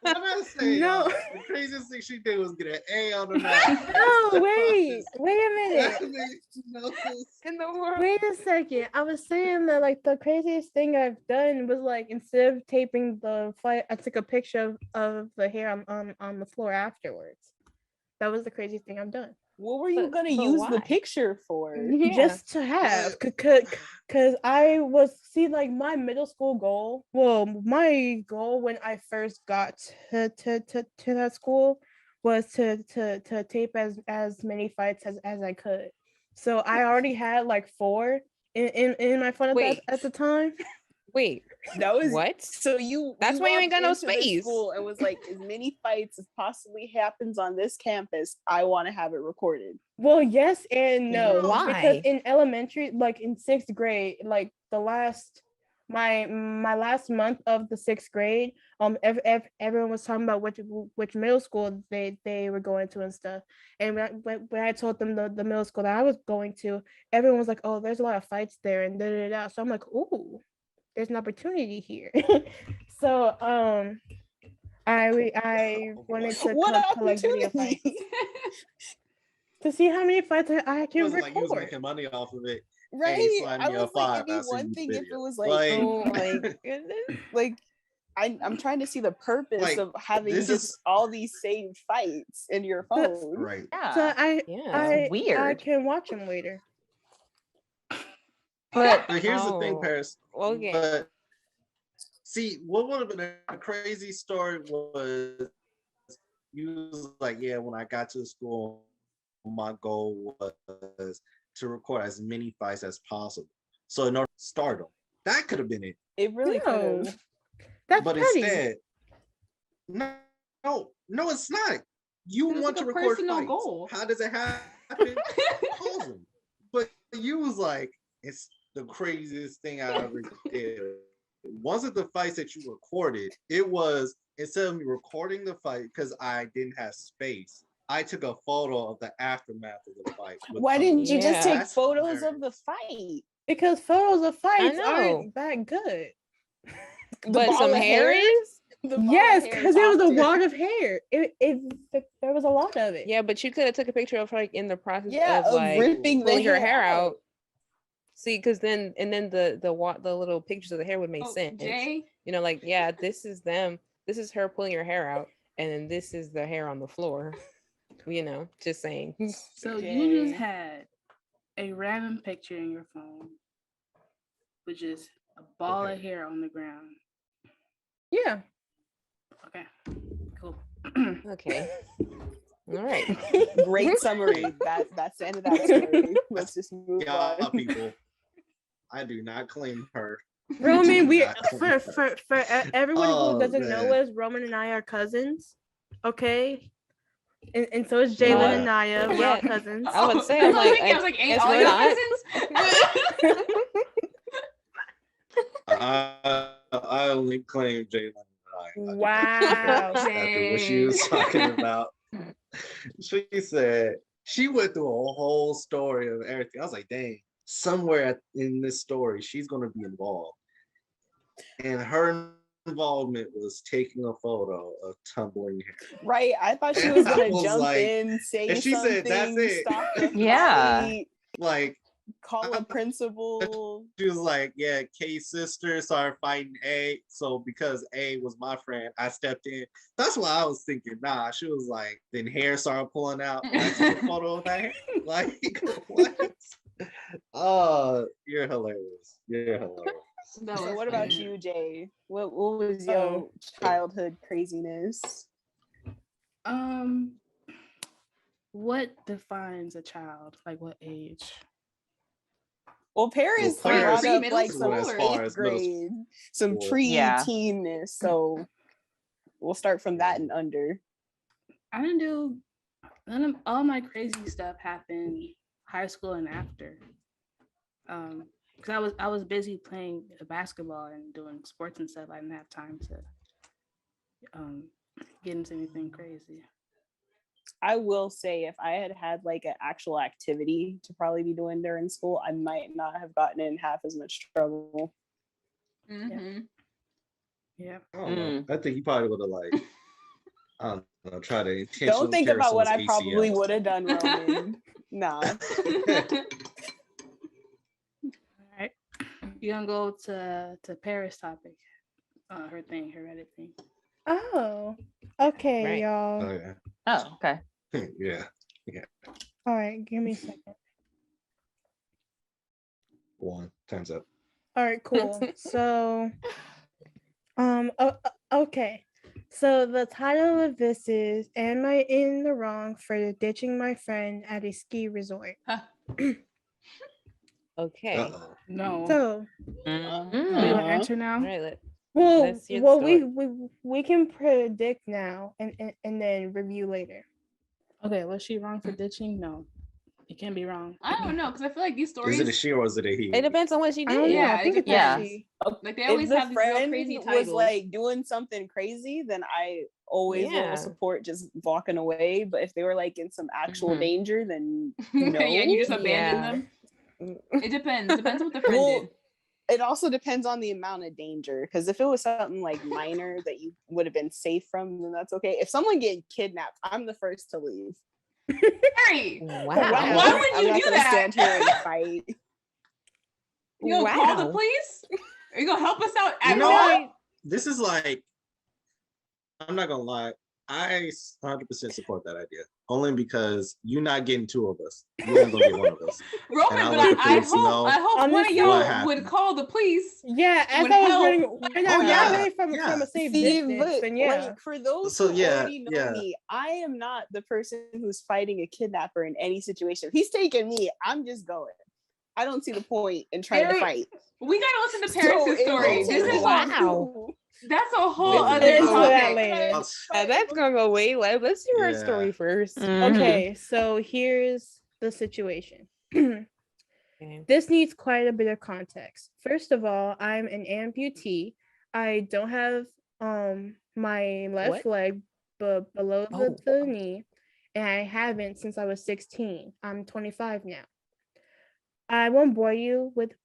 What did I say? No. The craziest thing she did was get an A on the math. No, wait a minute. That makes no sense. In the world. Wait a second. I was saying that like the craziest thing I've done was like instead of taping the fight, I took a picture of the hair on the floor afterwards. That was the craziest thing I've done. What were you But- gonna but use why? the picture for? Yeah. Just to have, cause I was like my middle school goal. Well, my goal when I first got to that school was to tape as many fights as I could. So I already had like 4 in my phone Wait. at the time. Wait. That was What? So you That's why you ain't got walked no into this space. school and was like, as many fights as possibly happens on this campus, I want to have it recorded. Well, yes and no. Why? Because in elementary, like in 6th grade, like my last month of the 6th grade, everyone was talking about which middle school they were going to and stuff. And when I told them the middle school that I was going to, everyone was like, "Oh, there's a lot of fights there," and da da da. So I'm like, "Ooh, there's an opportunity here." So I wanted to What collect video opportunity? fights to see how many fights I It can wasn't like you was record. making money off of it. Right? Hey, slide I me a was like, five. it'd be I'll send one you thing the if it video. was like, Oh my goodness. like I'm trying to see the purpose Like, of having this just is- all these saved fights in your But- phone. right. Yeah. So Yeah. I weird. can watch them later. But But here's the thing, Oh, Paris. okay. But see, what would have been a crazy story was you was like, yeah, when I got to the school, my goal was to record as many fights as possible. So in order to start them, that could have been it. It really could No, have. that's But petty. instead, no, it's not. You It was want like to a record personal fights. goal. How does it happen? Pause 'em. But you was like, it's the craziest thing I ever did. Wasn't the fights that you recorded? It was instead of me recording the fight because I didn't have space. I took a photo of the aftermath of the fight. with Why didn't you just Yeah. take That's photos of hilarious. the fight? Because photos of fights know. aren't that good. The But ball some of hair hair? is? The ball of Yes, hair because there was a topped it. lot of hair. There was a lot of it. Yeah, but you could have took a picture of her like in the process Yeah, of of like ripping the pulling her hair hair out. out. See, because then the little pictures of the hair would make Oh, sense. Jay, You know, like yeah, this is them. This is her pulling her hair out, and then this is the hair on the floor. You know, just saying. So you just Jay. had a random picture in your phone, which is a ball of Okay. hair on the ground. Yeah. Okay, cool. Okay. All right. Great summary. That's the end of that story. Let's just move Yeah, on. people. I do not claim her. Roman, we Not claim for her. everyone Oh, who doesn't know man. us, Roman and I are cousins. Okay. And so is Jalen What? and Naya. We're all Yeah. cousins. I would say, I I'm was like, thinking, I was like, ain't guess all we're your not. cousins? I only claim Jalen. Wow. After what she was talking about, she said she went through a whole story of everything. I was like, dang, somewhere in this story, she's going to be involved. And her involvement was taking a photo of tumbling hair. Right. I thought she And was I gonna was jump like- in, say and she something, said, "That's it." stop the Yeah. fight, Like, call a principal. she was like, yeah, Kay's sister started fighting A. So because A was my friend, I stepped in. That's what I was thinking. Nah, she was like, then hair started pulling out. I took a photo of that hair. Like, what? Oh, you're hilarious. You're hilarious. That So was what about funny. you, Jay? What was your childhood craziness? What defines a child? Like what age? Well, Paris Well, Paris brought up middle like school some or- as far eighth as middle grade, some school. Yeah. pre-teenness. So we'll start from that and under. I didn't do none of all my crazy stuff happened high school and after. Because I was busy playing basketball and doing sports and stuff. I didn't have time to get into anything crazy. I will say if I had had like an actual activity to probably be doing during school, I might not have gotten in half as much trouble. Mhm. Yeah. I don't know. I think you probably would have like, I don't know, try to intentionally Don't think tear about what I someone's probably ACL. would have done, Roman. Nah. All right. You're gonna go to Paris topic. Her thing, her Reddit thing. Oh. Okay, Right. y'all. Oh, yeah. Oh, okay. Yeah. All right, give me a second. One. Time's up. All right, cool. So, okay. So the title of this is "Am I in the wrong for ditching my friend at a ski resort?" Okay. Uh-oh. No. So, Do you want to Uh-huh. answer now? All right. well, Let's hear the we can predict now and then review later. Okay, was she wrong for ditching? No. You can't be wrong. I don't know, because I feel like these Is stories, it a she or is it a he? It depends on what she I don't did. know. Yeah, I it think it's depends. actually. like they If always the have these real friend crazy was titles. like doing something crazy, then I always Yeah. will support just walking away. But if they were like in some actual Mhm. danger, then Yeah, and you just no. abandon Yeah. them. It depends. Depends on what the friend Well, did. it also depends on the amount of danger. Because if it was something like minor that you would have been safe from, then that's okay. If someone getting kidnapped, I'm the first to leave. Harry, Wow. Why would I'm you not do gonna that? stand here and fight. you gonna call the Wow. police? Are you gonna help us out You at know all? what? This is like, I'm not gonna lie. I 100% support that idea. Only because you're not getting two of us. You're only gonna get one of us. Roman, And I'll but let the I police know hope one of Honestly, y'all what would happened. call the police. Yeah, as Would I was help. running Oh, yeah, away from yeah. a safe See, distance, but then yeah. like for those So, who yeah, already know yeah. me, I am not the person who's fighting a kidnapper in any situation. If he's taking me, I'm just going. I don't see the point in trying to Eric, fight. We gotta listen to Paris' if story. he This takes is Wow. you, that's a whole We'll other get into that topic. later. That's gonna go way left. Let's hear her Yeah. story first. Mhm. Okay, so here's the situation. Okay. This needs quite a bit of context. First of all, I'm an amputee. I don't have my left What? leg below Oh. the knee, and I haven't since I was 16. I'm 25 now. I won't bore you with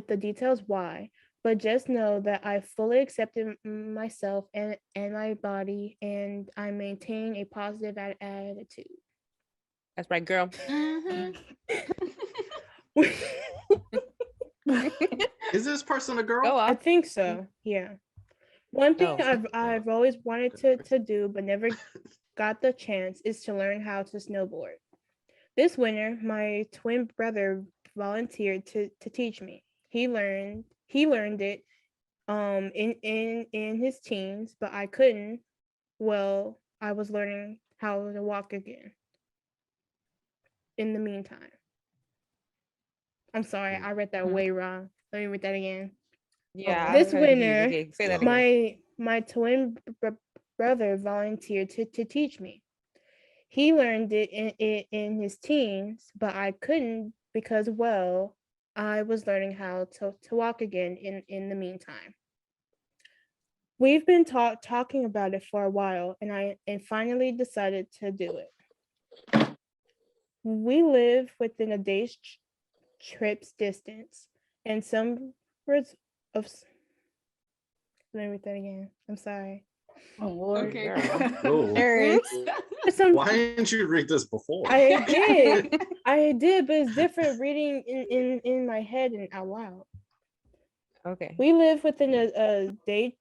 the details why, but just know that I fully accepted myself and my body, and I maintain a positive attitude. That's right, girl. Mhm. Is this person a girl? Go I off. think so. Yeah. One thing Oh. I've always wanted to do but never got the chance is to learn how to snowboard. This winter, my twin brother volunteered to teach me. He learned it in his teens, but I couldn't. Well, I was learning how to walk again. In the meantime. I'm sorry, I read that Mhm. way wrong. Let me read that again. Yeah. I This was confused. winter, Okay, say that again. my twin brother volunteered to teach me. He learned it in his teens, but I couldn't because, well, I was learning how to walk again in the meantime. We've been talking about it for a while, and I finally decided to do it. We live within a day's trip's distance, and some words of. Let me read that again. I'm sorry. Oh Lord. Okay. Girl. Oh, Aaron, Some, why didn't you read this before? I did. I did, but it's different reading in my head and out loud. Okay. We live within a day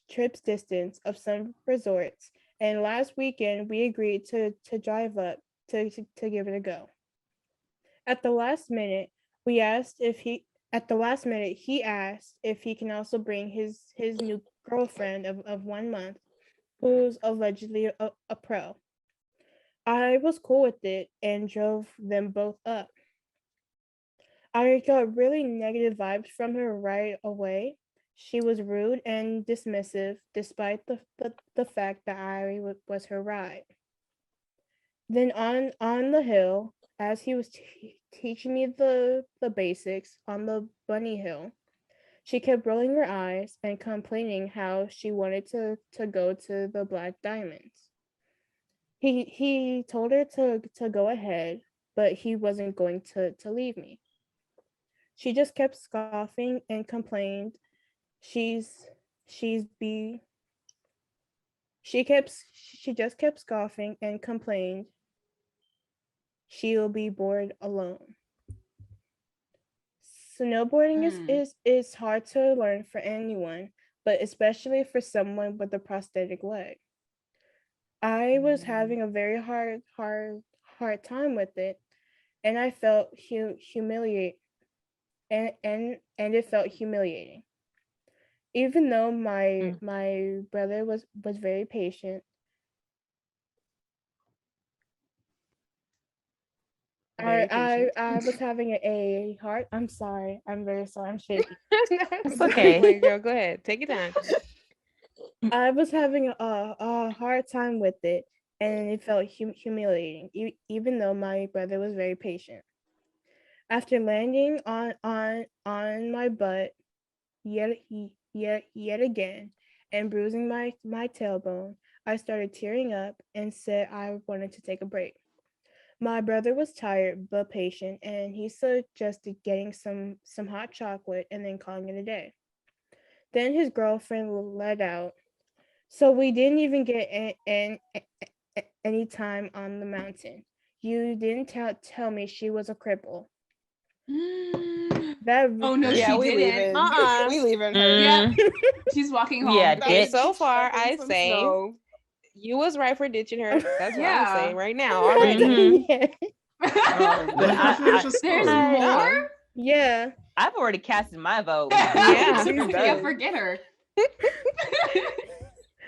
trip's distance of some resorts, and last weekend we agreed to drive up to give it a go. At the last minute, he asked if he can also bring his new girlfriend of 1 month, who's allegedly a pro. I was cool with it and drove them both up. I got really negative vibes from her right away. She was rude and dismissive despite the fact that I was her ride. Then on the hill, as he was teaching me the basics on the bunny hill, she kept rolling her eyes and complaining how she wanted to go to the Black Diamonds. He told her to go ahead, but he wasn't going to leave me. She just kept scoffing and complained she's be she just kept scoffing and complained she'll be bored alone. Snowboarding is hard to learn for anyone, but especially for someone with a prosthetic leg. I was having a very hard time with it, and I felt humiliate and it felt humiliating. Even though my brother was very patient, Very patient. I was having a hard. I'm sorry. I'm very sorry. I'm shaking. It's okay. Wait, girl, go ahead. Take your time. I was having a hard time with it, and it felt humiliating, even though my brother was very patient. After landing on my butt yet again and bruising my tailbone, I started tearing up and said I wanted to take a break. My brother was tired but patient, and he suggested getting some hot chocolate and then calling it a day. Then his girlfriend let out, so we didn't even get any time on the mountain. You didn't tell me she was a cripple. That Oh no, Yeah, she we didn't. leaving. Uh-uh. We leaving her. Mm, She's walking home. Yeah, That ditch. So far, stuck in I some say snow. you was right for ditching her. That's what I'm Yeah. saying right now already. Mhm. Yeah. Let But her finish the There's story. more. Yeah. I've already casted my vote. Yeah. Yeah, forget her.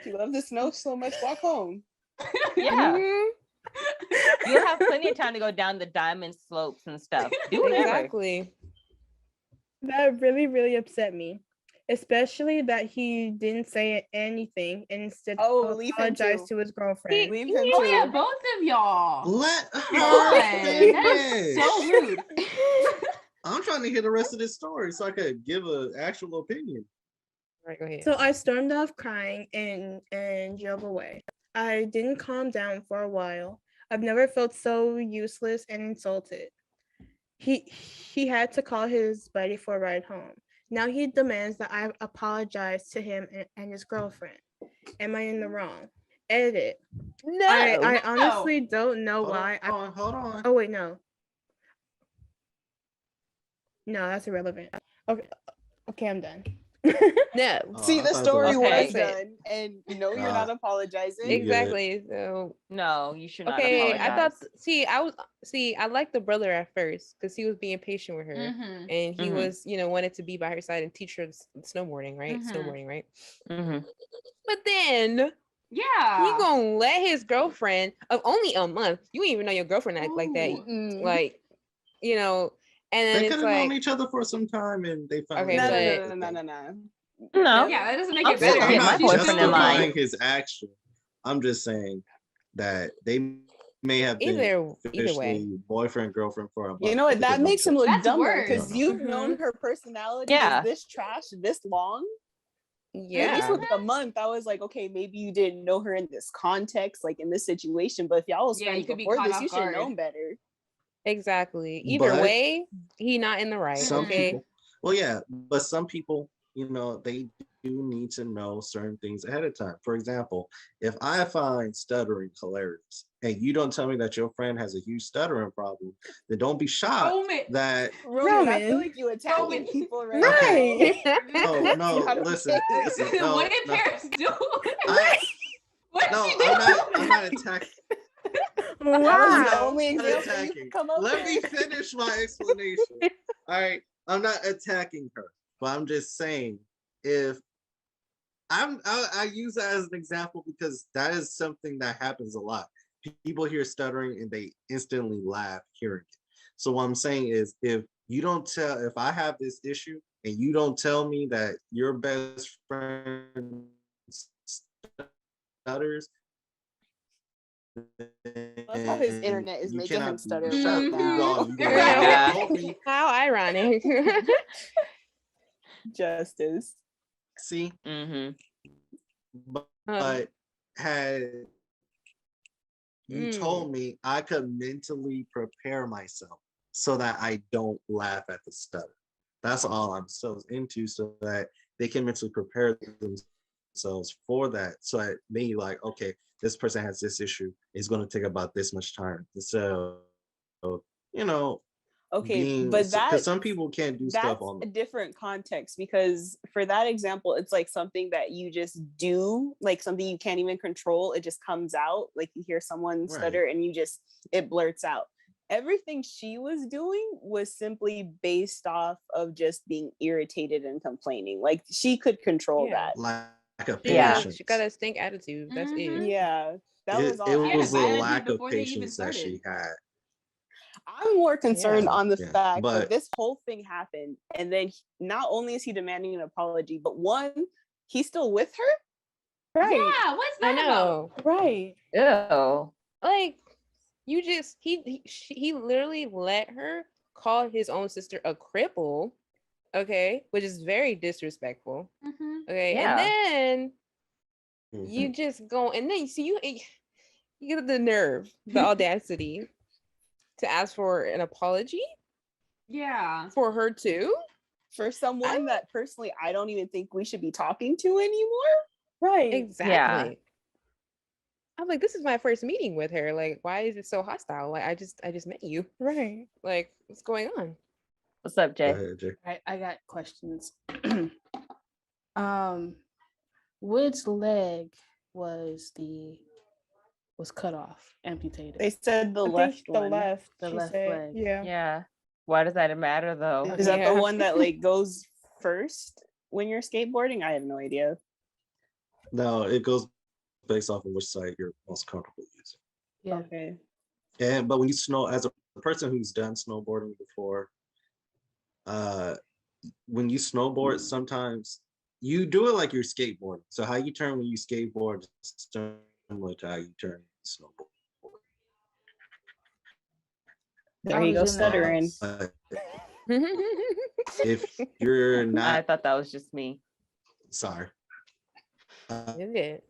She loved the snow so much. Walk home. Yeah, Mhm. you'll have plenty of time to go down the diamond slopes and stuff. Do whatever. Exactly. That really upset me, especially that he didn't say anything and instead Oh, leave him apologized too. to his girlfriend. Leave him Oh too. yeah, both of y'all. Let Come her on, that is finish. so rude. I'm trying to hear the rest of this story so I could give an actual opinion. Right, go ahead. So I stormed off crying and drove away. I didn't calm down for a while. I've never felt so useless and insulted. He had to call his buddy for a ride home. Now he demands that I apologize to him and his girlfriend. Am I in the wrong? Edit. No. I honestly don't know why. Hold on. Oh wait, no. No, that's irrelevant. Okay, I'm done. No. Oh, See, I the thought story so. was Okay. done, and no, you're not apologizing. You good. Exactly. So No, you should not okay, apologize. I thought I liked the brother at first because he was being patient with her. Mhm. And he Mhm. was, wanted to be by her side and teach her snowboarding, right? Mhm. Snowboarding, right? Mhm. But then Yeah. he gonna let his girlfriend of only a month. You ain't even know your girlfriend act like that. Ooh. Mm. Like, and then They it's could have known like, each other for some time and they finally Okay, met. but- No. No. Yeah, that doesn't make I'm it still better. gonna get my I'm not boyfriend in line. justifying his action. I'm just saying that they may have been Either way. officially boyfriend girlfriend for a month. You know what? That because makes him look That's dumber worse. because you've Mhm. known her personality Yeah. is this trash this long. At least Yeah. with a month, I was like, okay, maybe you didn't know her in this context, like in this situation. But if y'all was Yeah, you friends could be before caught this, off you should have guard. known better. Exactly. Either But way, he not in the right. some Okay. people, well, yeah, but some people, they do need to know certain things ahead of time. For example, if I find stuttering hilarious and you don't tell me that your friend has a huge stuttering problem, then don't be shocked Roman. that Roman, I feel Roman. like you attacking Roman. people right Right. no, That's no, not listen, okay. listen, no, What did no, Paris do? I, What did no, she do? I'm not attacking. That was the Wow. only I'm not example you attacking. could come up Let me with. finish my explanation. All right, I'm not attacking her, but I'm just saying if I use that as an example because that is something that happens a lot. People hear stuttering and they instantly laugh hearing it. So what I'm saying is if I have this issue and you don't tell me that your best friend stutters, That's how his internet is you making him cannot be stutter shocked. right You now. go- you go, Yeah. "Told me." How ironic. Justice. See, Mm-hmm. but had you Mm. told me, I could mentally prepare myself so that I don't laugh at the stutter. That's all I'm so into, so that they can mentally prepare themselves for that. So I may like, okay, this person has this issue. It's going to take about this much time. So, you know, Okay, but because some people can't do stuff that's on a different context because for that example, it's like something that you just do, like something you can't even control. It just comes out. Like you hear someone Right. stutter and it blurts out. Everything she was doing was simply based off of just being irritated and complaining. Like she could control Yeah. that. lack of Yeah. patience. She got a stink attitude. That's Mhm. it. Yeah, that was all. It Yeah, was a attitude lack of before they even patience that she had. I'm more concerned Yeah. on the Yeah, fact but- that this whole thing happened, and then not only is he demanding an apology, but one, he's still with her. Right. Yeah, what's I that about? know. Right. Ew. Like you just he literally let her call his own sister a cripple, okay, which is very disrespectful. Mhm. Okay, Yeah. and then Mhm. you just go and then you see you get the nerve, the audacity to ask for an apology Yeah. for her too. For someone that personally I don't even think we should be talking to anymore. Right. Exactly. I'm like, this is my first meeting with her. Like, why is it so hostile? Like, I just met you. Right. Like, what's going on? What's up, Go Jay? ahead, Jay. I got questions. Which leg was cut off, amputated? They said the I left think the one. left. The she left said. leg. Yeah. Yeah. Why does that matter though? Is that Yeah. the one that like goes first when you're skateboarding? I have no idea. No, it goes based off of which side you're most comfortable using. Yeah. Okay. But when you as a person who's done snowboarding before, when you snowboard, sometimes you do it like you're skateboarding. So how you turn when you skateboard is similar to how you turn when you snowboard. There I you go, was gonna stuttering. ask- If you're I not, thought that was just me. sorry. Is it?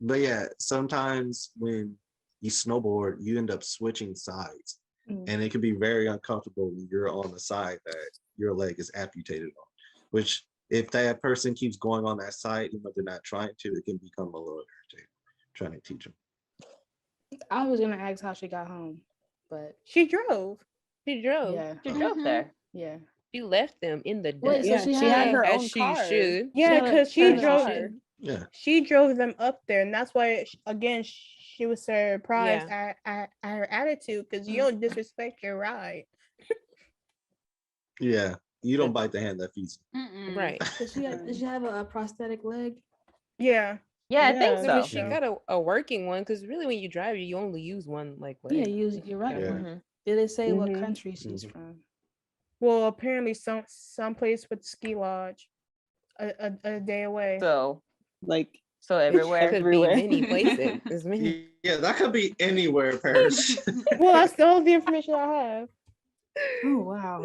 But yeah, sometimes when you snowboard, you end up switching sides, Mm. and it can be very uncomfortable when you're on the side that your leg is amputated on. Which, if that person keeps going on that side, even though they're not trying to, it can become a little irritating. Trying to teach them. I was gonna ask how she got home, but She drove. She drove. yeah, She drove Mhm. there. yeah. She left them in the Wait, dust. so Yeah, she she had had- her as own she car. should. Yeah, had a because she private drove. car. Yeah. She drove them up there, and that's why again she was surprised Yeah. at her attitude because you don't disrespect your ride. Yeah. You don't bite the hand that feeds you. Mm-mm. Right. Did she have a prosthetic leg? Yeah. Yeah, I think Yeah. so. I mean, she So- got a working one because really, when you drive, you only use one like leg. Yeah, you're right. Yeah. Mhm. Did it say what Mhm. country she's Mhm. from? Well, apparently some place with ski lodge, a day away. So Like so That everywhere. could Everywhere. be many places. There's many. Yeah, that could be anywhere, Parrish. Well, that's the only information I have. Oh wow.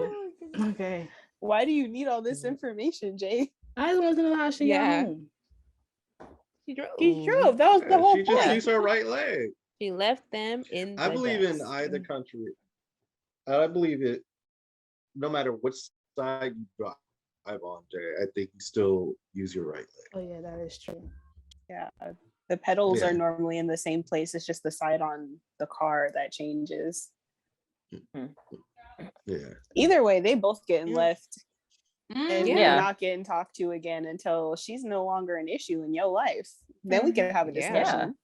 Okay. why do you need all this information, Jay? I just wanted to know how she Yeah. got home. She drove. She drove. That was the whole She just point. used her right leg. She left them in. I the believe in dust. either country. I believe it. No matter which side you drive on, Jay, I think you still use your right leg. Oh yeah, that is true. Yeah. The pedals Yeah. are normally in the same place. It's just the side on the car that changes. Yeah. Either way, they both getting Yeah. left. And Yeah. you're not getting talked to again until she's no longer an issue in your life. Then we can have a Yeah. discussion.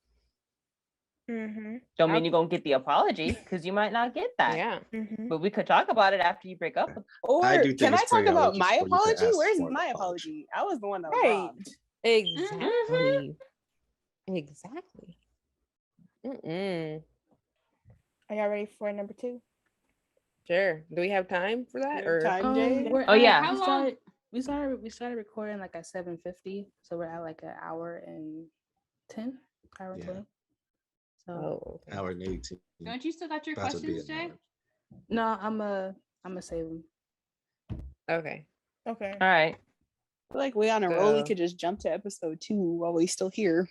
Mm-hmm. Don't mean you're gonna get the apology because you might not get that. Yeah. Mm-hmm. But we could talk about it after you break up. Or I do think can I it's talk about pre-allergies my for you to apology? ask Where's for an my apology. apology? I was the one that was Right. robbed. Exactly. Exactly. Mm-mm. Are y'all ready for number 2? Sure. Do we have time for that? You have Or time, Jay? We're Oh, at- yeah. How we long- started recording like at 7:50, so we're at like an hour and 10, hour and Yeah. 20. So oh, okay. Hour and 18. Don't you still got your About to be questions, an Jay? hour. no, I'm a save them. Okay. Okay. All right. I feel like we on a roll. We So- could just jump to episode 2 while we still here.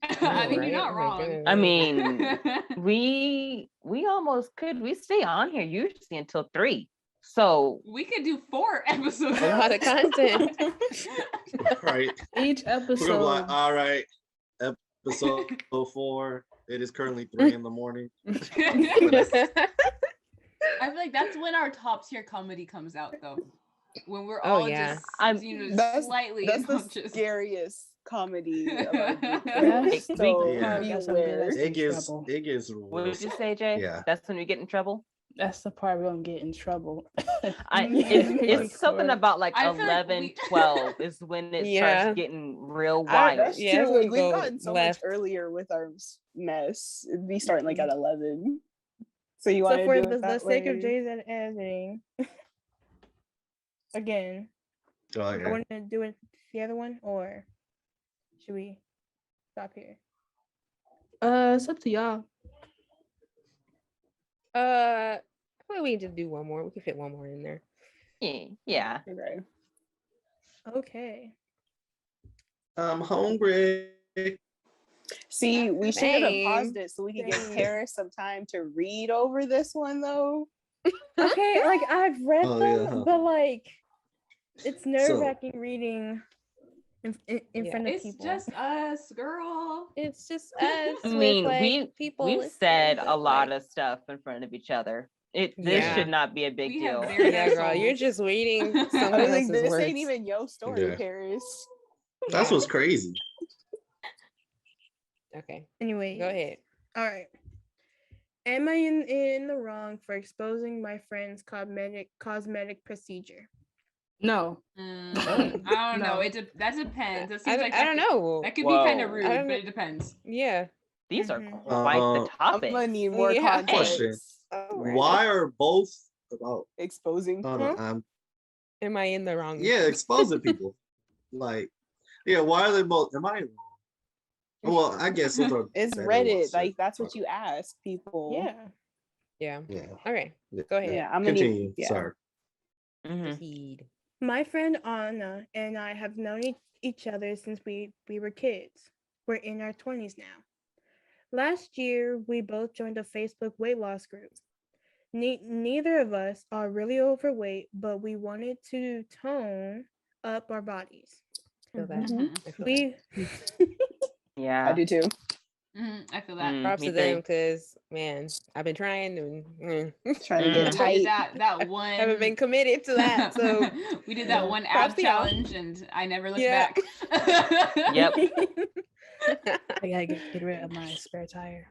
I mean, right? you're not Oh my wrong. goodness. I mean, we almost could. We stay on here usually until 3. So we could do 4 episodes. A lot of content. Right. Each We're gonna be episode. like, all right, episode 4. It is currently 3 in the morning. I feel like that's when our top tier comedy comes out, though. When we're Oh, all yeah. just, I'm- slightly That's the obnoxious. scariest comedy of our group. That's the So part that's some good beware. ass- It gets trouble. what real. did you say, Jay? Yeah. That's when we get in trouble. That's the part we're gonna get in trouble. It's something about like I feel like 11, we- 12 is when it Yeah. starts getting real I- wild. That's Yeah, true. we Like, we've go gotten so left. much earlier with our mess. It'd be starting like at 11. So you So want to for do the it that sake of way? Jay's and editing, again, Oh, I yeah. want to do it the other one or should we stop here? It's up to y'all. I feel like we can just do one more. We can fit one more in there. Yeah. Okay. Okay. I'm hungry. See, we should have paused Same. it so we could give Same. Paris some time to read over this one, though. Okay, like I've read Oh, them, yeah, huh. but like it's nerve wracking reading in Yeah. front of It's people. just us, girl. It's just us. I with, mean, like, people. we've listening, said a but, lot like, of stuff in front of each other. This Yeah. should not be a big We have deal. very Yeah, nice girl, you're souls. just reading I someone was like, else's this words. ain't even your story, Yeah. Paris. That's what's crazy. Okay, Anyway, go ahead. All right. Am I in the wrong for exposing my friend's cosmetic procedure? No. I don't know. No. That depends. It I, seems like I don't know. That could be kind of Whoa. rude, I don't but know. it depends. Yeah. These are Mhm. quite the Uh, I'm topics. gonna need more Yeah. context. Question. Alright. Why are both about? Exposing. Hold on, I'm Am I in the wrong? yeah, exposing people. Like, yeah, why are they both? Am I wrong? Well, I guess those are It's better Reddit. ones to Like that's what talk you ask people. Yeah. Yeah. about. Yeah. Okay. yeah, Go ahead. Yeah, I'm gonna Continue. need. Yeah. Sorry. Mhm. Proceed. My friend Anna and I have known each other since we were kids. We're in our 20s now. Last year, we both joined a Facebook weight loss group. Neither of us are really overweight, but we wanted to tone up our bodies. Feel that. Mhm. I feel that. We Yeah. I do too. I feel that. Props me to them too. because man, I've been trying and Trying to get Mm. We did tight. that one. haven't been committed to that. So we did that yeah. one Props ab to y'all. challenge, and I never looked Yeah. back. Yep. I gotta get rid of my spare tire.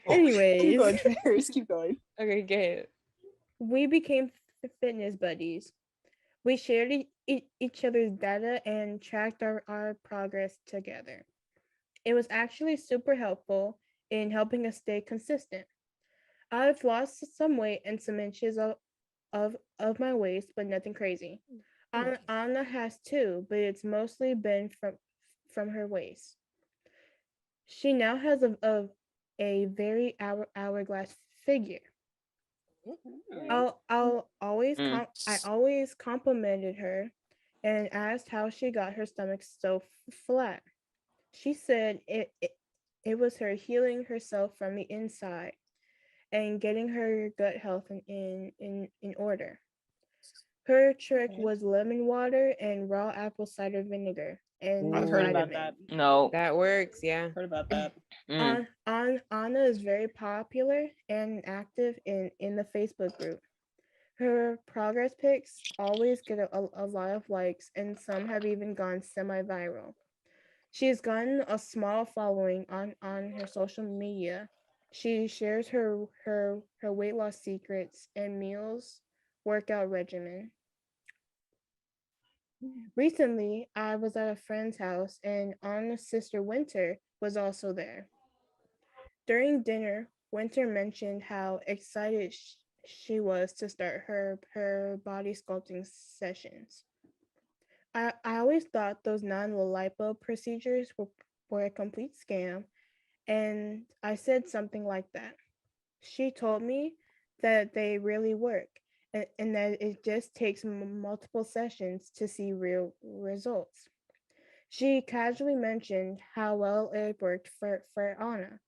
Keep anyways, going, Paris. Keep going. Okay, go ahead. we became fitness buddies. We shared each other's data and tracked our progress together. It was actually super helpful in helping us stay consistent. I've lost some weight and some inches of my waist, but nothing crazy. Anna has too, but it's mostly been from her waist. She now has a very hourglass figure. I'll always Mm. I always complimented her and asked how she got her stomach so flat. She said it was her healing herself from the inside and getting her gut health in order. Her trick Okay. was lemon water and raw apple cider vinegar and I've heard about vitamin. that. No. That works. Yeah. Heard about that. Mm. Anna is very popular and active in the Facebook group. Her progress pics always get a lot of likes, and some have even gone semi-viral. She has gotten a small following on her social media. She shares her weight loss secrets and meals workout regimen. Recently, I was at a friend's house and Anna's sister Winter was also there. During dinner, Winter mentioned how excited she was to start her body sculpting sessions. I always thought those non-lipo procedures were a complete scam, and I said something like that. She told me that they really work and that it just takes multiple sessions to see real results. She casually mentioned how well it worked for Anna.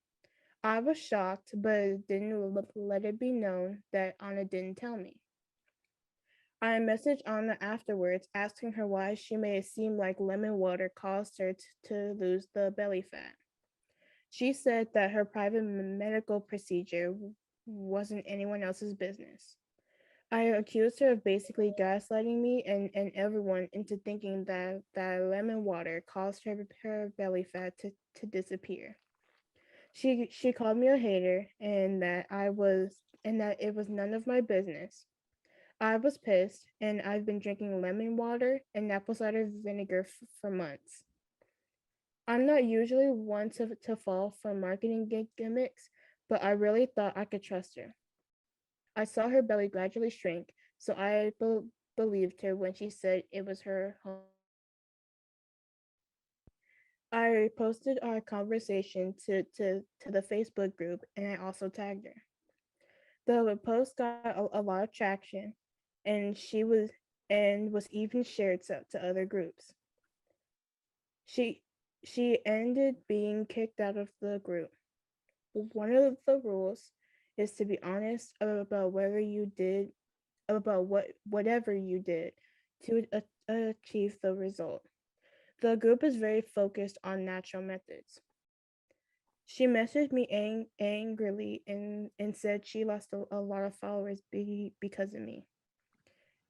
I was shocked, but didn't let it be known that Anna didn't tell me. I messaged Anna afterwards, asking her why she made it seem like lemon water caused her to lose the belly fat. She said that her private medical procedure wasn't anyone else's business. I accused her of basically gaslighting me and everyone into thinking that lemon water caused her belly fat to disappear. She called me a hater and that it was none of my business. I was pissed, and I've been drinking lemon water and apple cider vinegar for months. I'm not usually one to fall for marketing gimmicks, but I really thought I could trust her. I saw her belly gradually shrink, so I believed her when she said it was her home. I posted our conversation to the Facebook group and I also tagged her. The post got a lot of traction and was even shared to other groups. She she ended being kicked out of the group. One of the rules is to be honest about whatever you did to achieve the result. The group is very focused on natural methods. She messaged me angrily and said she lost a lot of followers because of me.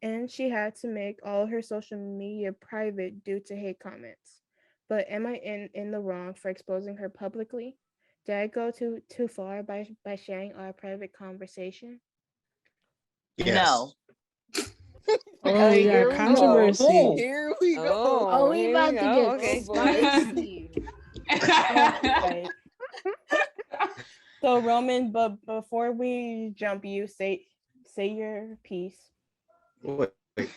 And she had to make all her social media private due to hate comments. But am I in the wrong for exposing her publicly? Did I go too far by sharing our private conversation? Yes. No. Oh, we Here got we controversy. go. Here we go. Oh, we here about we to go. get Okay. spicy. Okay. So Roman, but before we jump, you say your piece. Wait,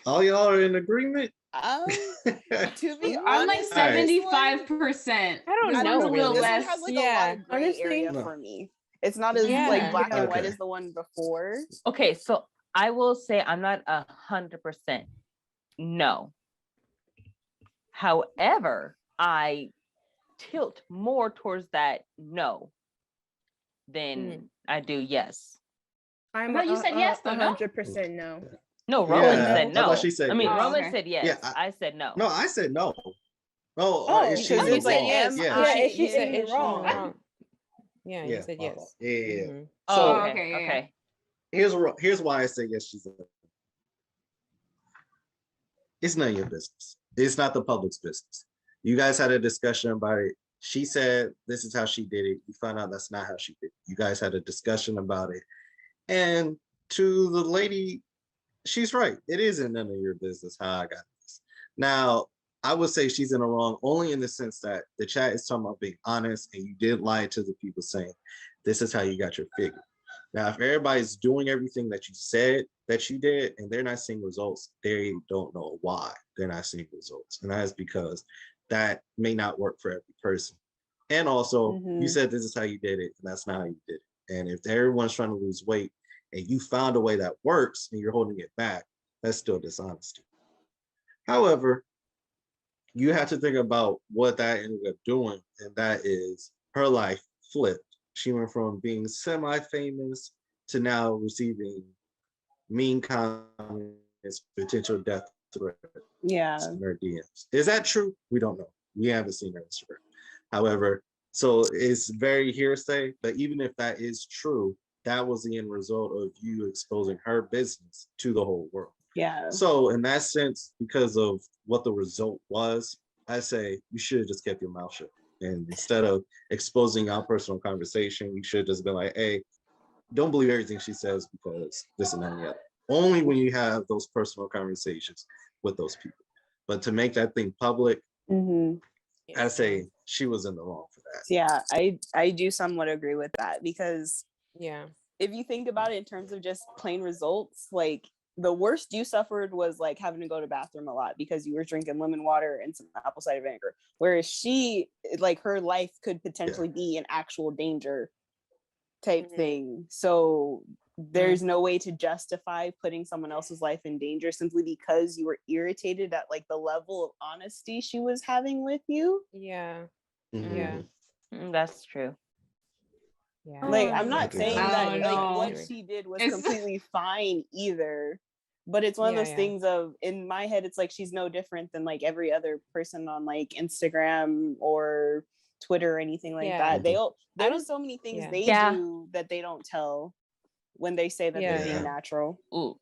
all y'all are in agreement? To be I'm like honest, Alright. 75%. I don't This know, one's a little really. this one less. has like a Yeah. lot of gray Honestly, area No. for me. It's not as Yeah. like black and white Okay. as the one before. Okay, so I will say I'm not 100% no. However, I tilt more towards that no than I do yes. I'm thought you said yes, though, no? 100% no. No, Roman Yeah, said I no. thought she said I mean, yes. Oh, Roman okay. said yes. Yeah, I said no. No, I said no. Oh, Oh, is she Because in it's the like, wrong? am Yeah. Yeah, I is she You said in the it's in the wrong? wrong. Yeah, you Yeah, said my yes. fault. Yeah. Mhm. Oh, So okay. okay, yeah, yeah. Okay. here's why I say yes. She's in. It's none of your business. It's not the public's business. You guys had a discussion about it. She said this is how she did it. You found out that's not how she did it. You guys had a discussion about it. And to the lady, she's right. It isn't none of your business how I got this. Now, I would say she's in the wrong only in the sense that the chat is talking about being honest and you did lie to the people saying this is how you got your figure. Now, if everybody's doing everything that you said that you did and they're not seeing results, they don't know why they're not seeing results. And that is because that may not work for every person. And also, you Mhm. said this is how you did it, and that's not how you did it. And if everyone's trying to lose weight and you found a way that works and you're holding it back, that's still dishonesty. However, you have to think about what that ended up doing, and that is her life flipped. She went from being semi-famous to now receiving mean comments, potential death threats Yeah. in her DMs. Is that true? We don't know. We haven't seen her Instagram. However, so it's very hearsay, but even if that is true, that was the end result of you exposing her business to the whole world. Yeah. So in that sense, because of what the result was, I say you should have just kept your mouth shut. And instead of exposing our personal conversation, you should just be like, hey, don't believe everything she says because this and that and the other. Only when you have those personal conversations with those people. But to make that thing public, Hmm. I say she was in the wrong for that. Yeah, I do somewhat agree with that because Yeah. if you think about it in terms of just plain results, like the worst you suffered was like having to go to the bathroom a lot because you were drinking lemon water and some apple cider vinegar. Whereas she, like her life could potentially be an actual danger type Mhm. thing. So there's no way to justify putting someone else's life in danger simply because you were irritated at like the level of honesty she was having with you. Yeah. Mhm. Yeah. That's true. Yeah. Like Oh, I'm I not think saying that's that true. like No. what she did was It's- completely fine either, but it's one of Yeah, those yeah. things of in my head it's like she's no different than like every other person on like Instagram or Twitter or anything like Yeah. that. They all I there's don't- so many things yeah. they Yeah. do that they don't tell when they say that Yeah, they're being yeah. natural. Ooh,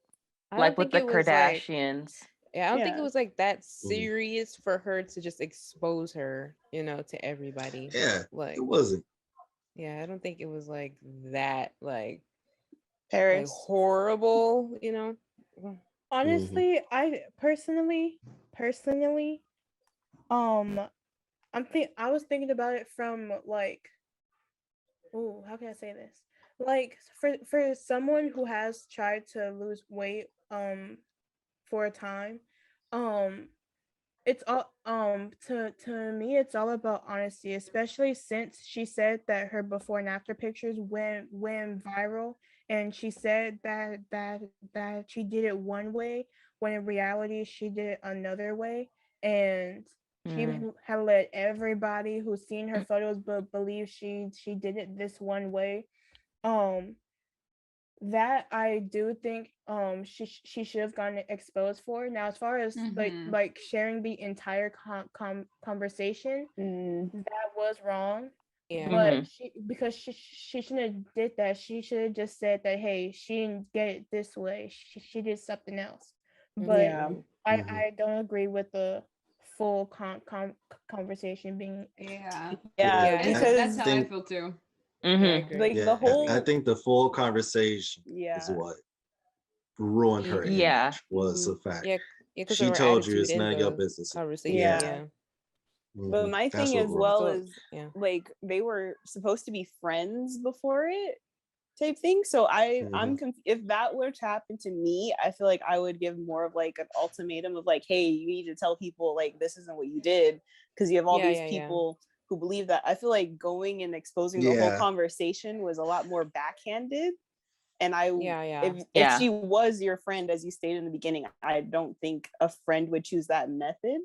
I like don't with think the it was like Kardashians. yeah, I don't think it Yeah. was like that serious for her to just expose her, to everybody. Yeah, Like it wasn't. yeah, I don't think it was like that like Paris. horrible. Honestly, I personally, I was thinking about it from like, oh, how can I say this? Like for someone who has tried to lose weight, for a time. It's all to me it's all about honesty, especially since she said that her before and after pictures went viral, and she said that she did it one way when in reality she did it another way, and she had let everybody who's seen her photos believe she did it this one way. um that I do think she should have gotten exposed for. Now, as far as Mhm. like sharing the entire conversation, Mm, that was wrong. Yeah. But because she shouldn't have did that. She should have just said that, hey, she didn't get it this way. She did something else. But yeah. I don't agree with the full conversation being Yeah. Yeah, Yeah, That's because how I feel too. Yeah, I agree. like the Yeah, I whole think the full conversation is yeah. what ruined her Yeah. image was the fact. Yeah, because of She her told you attitude it's in none of your the business. conversation. Yeah. Yeah. But my That's thing what as ruined well it. So, is yeah. like they were supposed to be friends before it type thing. So if that were to happen to me, I feel like I would give more of like an ultimatum of like, hey, you need to tell people like this isn't what you did, because you have all Yeah, these yeah, yeah. people who believe that. I feel like going and exposing the whole Yeah. conversation was a lot more backhanded. And Yeah, yeah. if Yeah. she was your friend, as you stated in the beginning, I don't think a friend would choose that method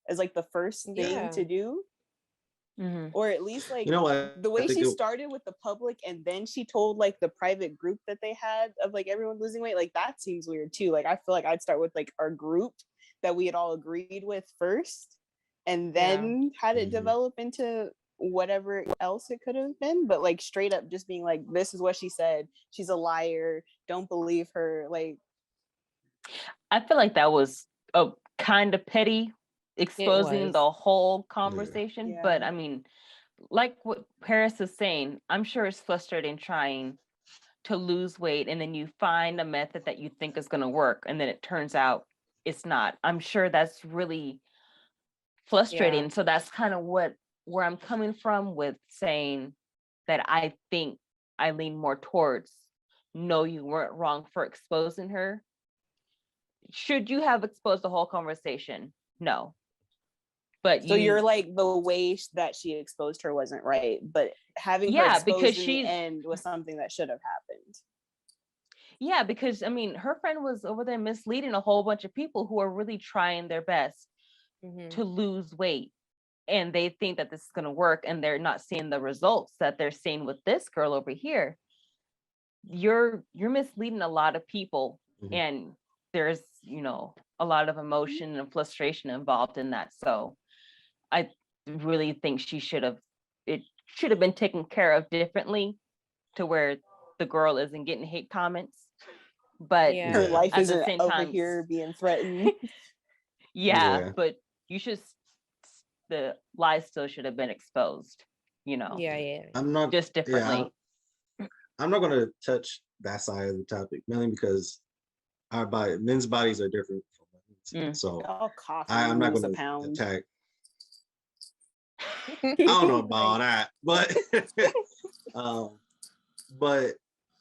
as like the first thing Yeah. to do. Or at least like You know what? the I way think she it- started with the public and then she told like the private group that they had of like everyone losing weight, like that seems weird too. Like I feel like I'd start with like our group that we had all agreed with first, and then had it develop into whatever else it could have been. But like straight up just being like, this is what she said, she's a liar, don't believe her. Like I feel like that was a kind of petty, exposing was. the whole conversation. Yeah. But I mean, like what Paris is saying, I'm sure it's frustrating trying to lose weight and then you find a method that you think is going to work and then it turns out it's not. I'm sure that's really frustrating. Yeah. So that's kind of where I'm coming from with saying that I think I lean more towards no, you weren't wrong for exposing her. Should you have exposed the whole conversation? No. But so you're like the way that she exposed her wasn't right, but having her Yeah, exposed because in she's the end was something that should have happened. yeah, because I mean, her friend was over there misleading a whole bunch of people who are really trying their best to lose weight. And they think that this is going to work and they're not seeing the results that they're seeing with this girl over here. You're misleading a lot of people, and there's, a lot of emotion and frustration involved in that. So I really think it should have been taken care of differently to where the girl isn't getting hate comments. But Yeah. Her life at the isn't same over time, here being threatened. yeah, but you should, the lies still should have been exposed, Yeah. I'm not just differently. I'm not gonna touch that side of the topic, mainly because men's bodies are different from women's. So All coffee I'm not moves a gonna pound. attack. I don't know about that, but but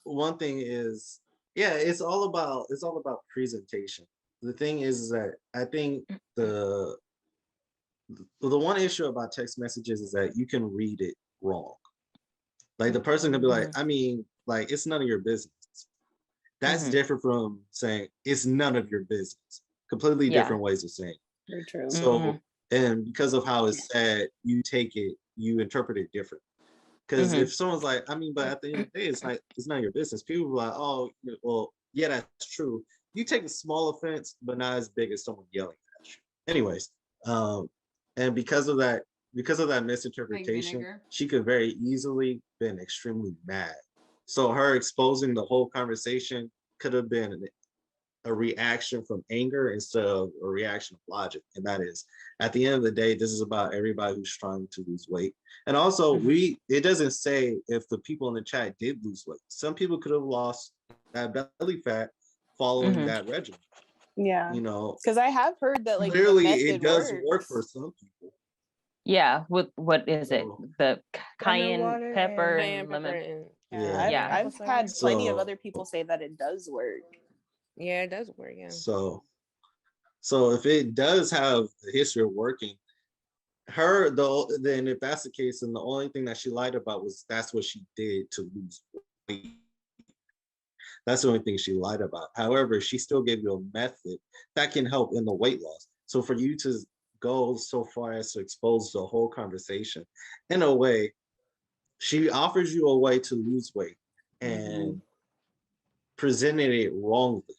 one thing is, yeah, it's all about presentation. The thing is that I think the one issue about text messages is that you can read it wrong. Like the person can be like, I mean, like it's none of your business. That's different from saying it's none of your business. Completely different ways of saying. Very true. So, and because of how it's said, you interpret it different. Because if someone's like, I mean, but at the end of the day, it's none of your business. People are like, oh, well, yeah, that's true. You take a small offense, but not as big as someone yelling at you. Anyways, and because of that misinterpretation, she could very easily been extremely mad. So her exposing the whole conversation could have been a reaction from anger instead of a reaction of logic. And that is, at the end of the day, this is about everybody who's trying to lose weight. And also, it doesn't say if the people in the chat did lose weight. Some people could have lost that belly fat following that regimen. Yeah. Because I have heard that like clearly it does work for some people. Yeah, with what is it? The cayenne pepper and lemon. I've had plenty of other people say that it does work. Yeah, it does work. Yeah. So So if it does have a history of working, then if that's the case, then the only thing that she lied about was that's what she did to lose weight. That's the only thing she lied about. However, she still gave you a method that can help in the weight loss. So for you to go so far as to expose the whole conversation, in a way, she offers you a way to lose weight and presented it wrongly,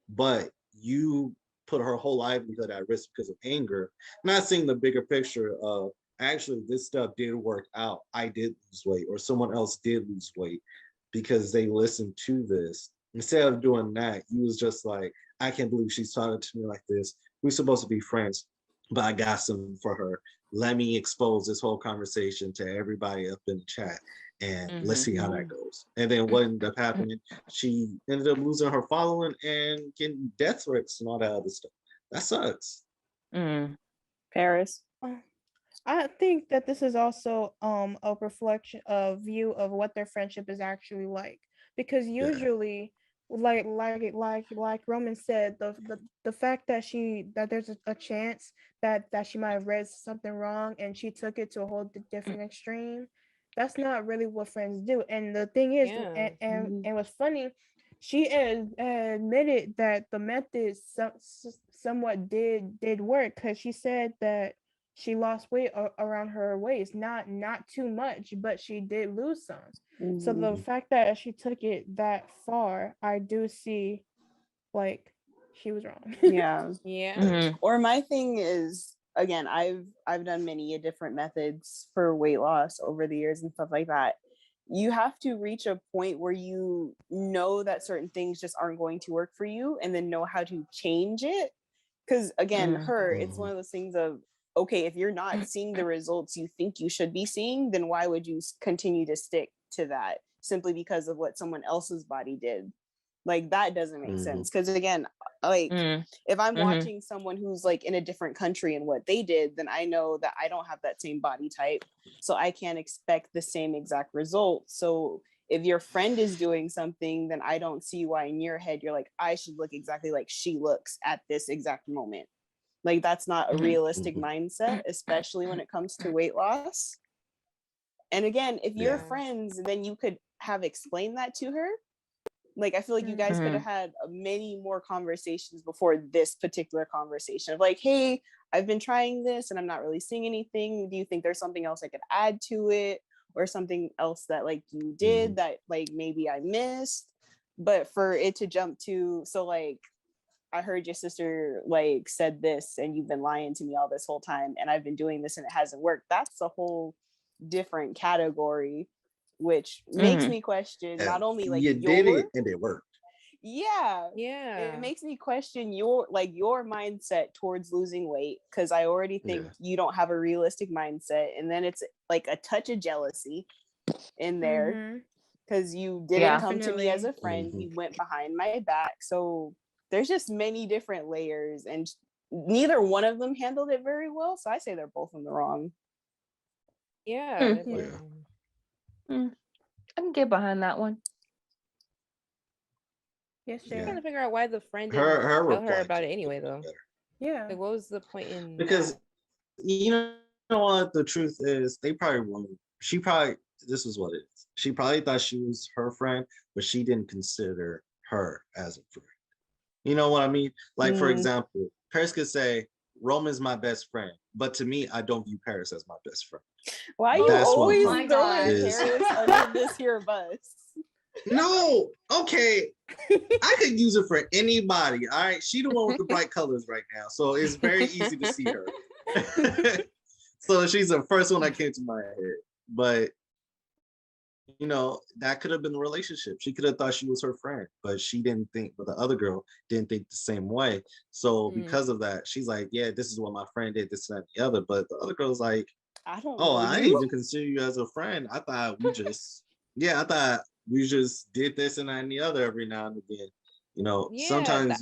but you put her whole livelihood at risk because of anger, not seeing the bigger picture of actually this stuff did work out. I did lose weight, or someone else did lose weight because they listened to this. Instead of doing that, you was just like, I can't believe she's talking to me like this. We're supposed to be friends, but I got something for her. Let me expose this whole conversation to everybody up in the chat, and let's see how that goes. And then what ended up happening, she ended up losing her following and getting death threats and all that other stuff. That sucks. Paris. I think that this is also a reflection of view of what their friendship is actually like, because usually like Roman said, the fact that there's a chance that she might have read something wrong and she took it to a whole different extreme, that's not really what friends do. And the thing is, and what's funny, she admitted that the method somewhat did work, because she said that she lost weight around her waist, not too much, but she did lose some. So the fact that she took it that far, I do see like she was wrong. Yeah. Or my thing is, again, I've done many different methods for weight loss over the years and stuff like that. You have to reach a point where you know that certain things just aren't going to work for you, and then know how to change it. Because again, it's one of those things of, okay, if you're not seeing the results you think you should be seeing, then why would you continue to stick to that simply because of what someone else's body did? Like, that doesn't make sense. Because again, like if I'm watching someone who's like in a different country and what they did, then I know that I don't have that same body type, so I can't expect the same exact result. So if your friend is doing something, then I don't see why in your head you're like, I should look exactly like she looks at this exact moment. Like, that's not a realistic mindset, especially when it comes to weight loss. And again, if you're friends, then you could have explained that to her. Like, I feel like you guys could have had many more conversations before this particular conversation of like, hey, I've been trying this and I'm not really seeing anything. Do you think there's something else I could add to it, or something else that like you did that like maybe I missed? But for it to jump to, so like, I heard your sister like said this and you've been lying to me all this whole time and I've been doing this and it hasn't worked. That's a whole different category, which makes me question not only like did it and it worked. Yeah. It makes me question your mindset towards losing weight, because I already think you don't have a realistic mindset, and then it's like a touch of jealousy in there because you didn't come to me as a friend. You went behind my back. So there's just many different layers, and neither one of them handled it very well. So I say they're both in the wrong. Yeah. I can get behind that one. Yes, I'm trying to figure out why the friend didn't her tell her about it anyway, though. Yeah. Like, what was the point in because that? You know what the truth is? They probably won't. This is what it is. She probably thought she was her friend, but she didn't consider her as a friend. You know what I mean? Like, for example, Paris could say, Roman's my best friend, but to me, I don't view Paris as my best friend. Why are you always throwing Paris under this here bus? No, okay. I could use her for anybody. All right. She the one with the bright colors right now. So it's very easy to see her. So she's the first one that came to my head. But you know, that could have been the relationship. She could have thought she was her friend, but she didn't think, but the other girl didn't think the same way. So because of that, she's like, yeah, this is what my friend did, this and that, and the other. But the other girl's like, I didn't even consider you as a friend. I thought we just, did this and that and the other every now and again. You know, sometimes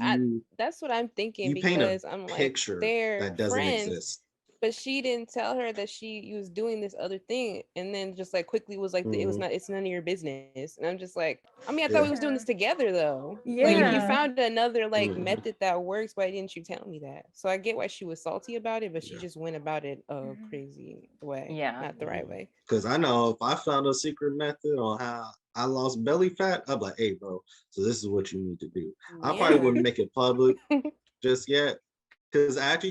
that's what I'm thinking, you paint because a I'm like, picture they're that doesn't friends, exist. but she didn't tell her that she was doing this other thing, and then just like quickly was like, it was not. It's none of your business. And I'm just like, I mean, I thought we was doing this together though. Like if you Yeah. found another like method that works, why didn't you tell me that? So I get why she was salty about it, but she just went about it a crazy way. Yeah. Not the right way. Because I know if I found a secret method on how I lost belly fat, I'm like, hey, bro, so this is what you need to do. I probably wouldn't make it public just yet. Because after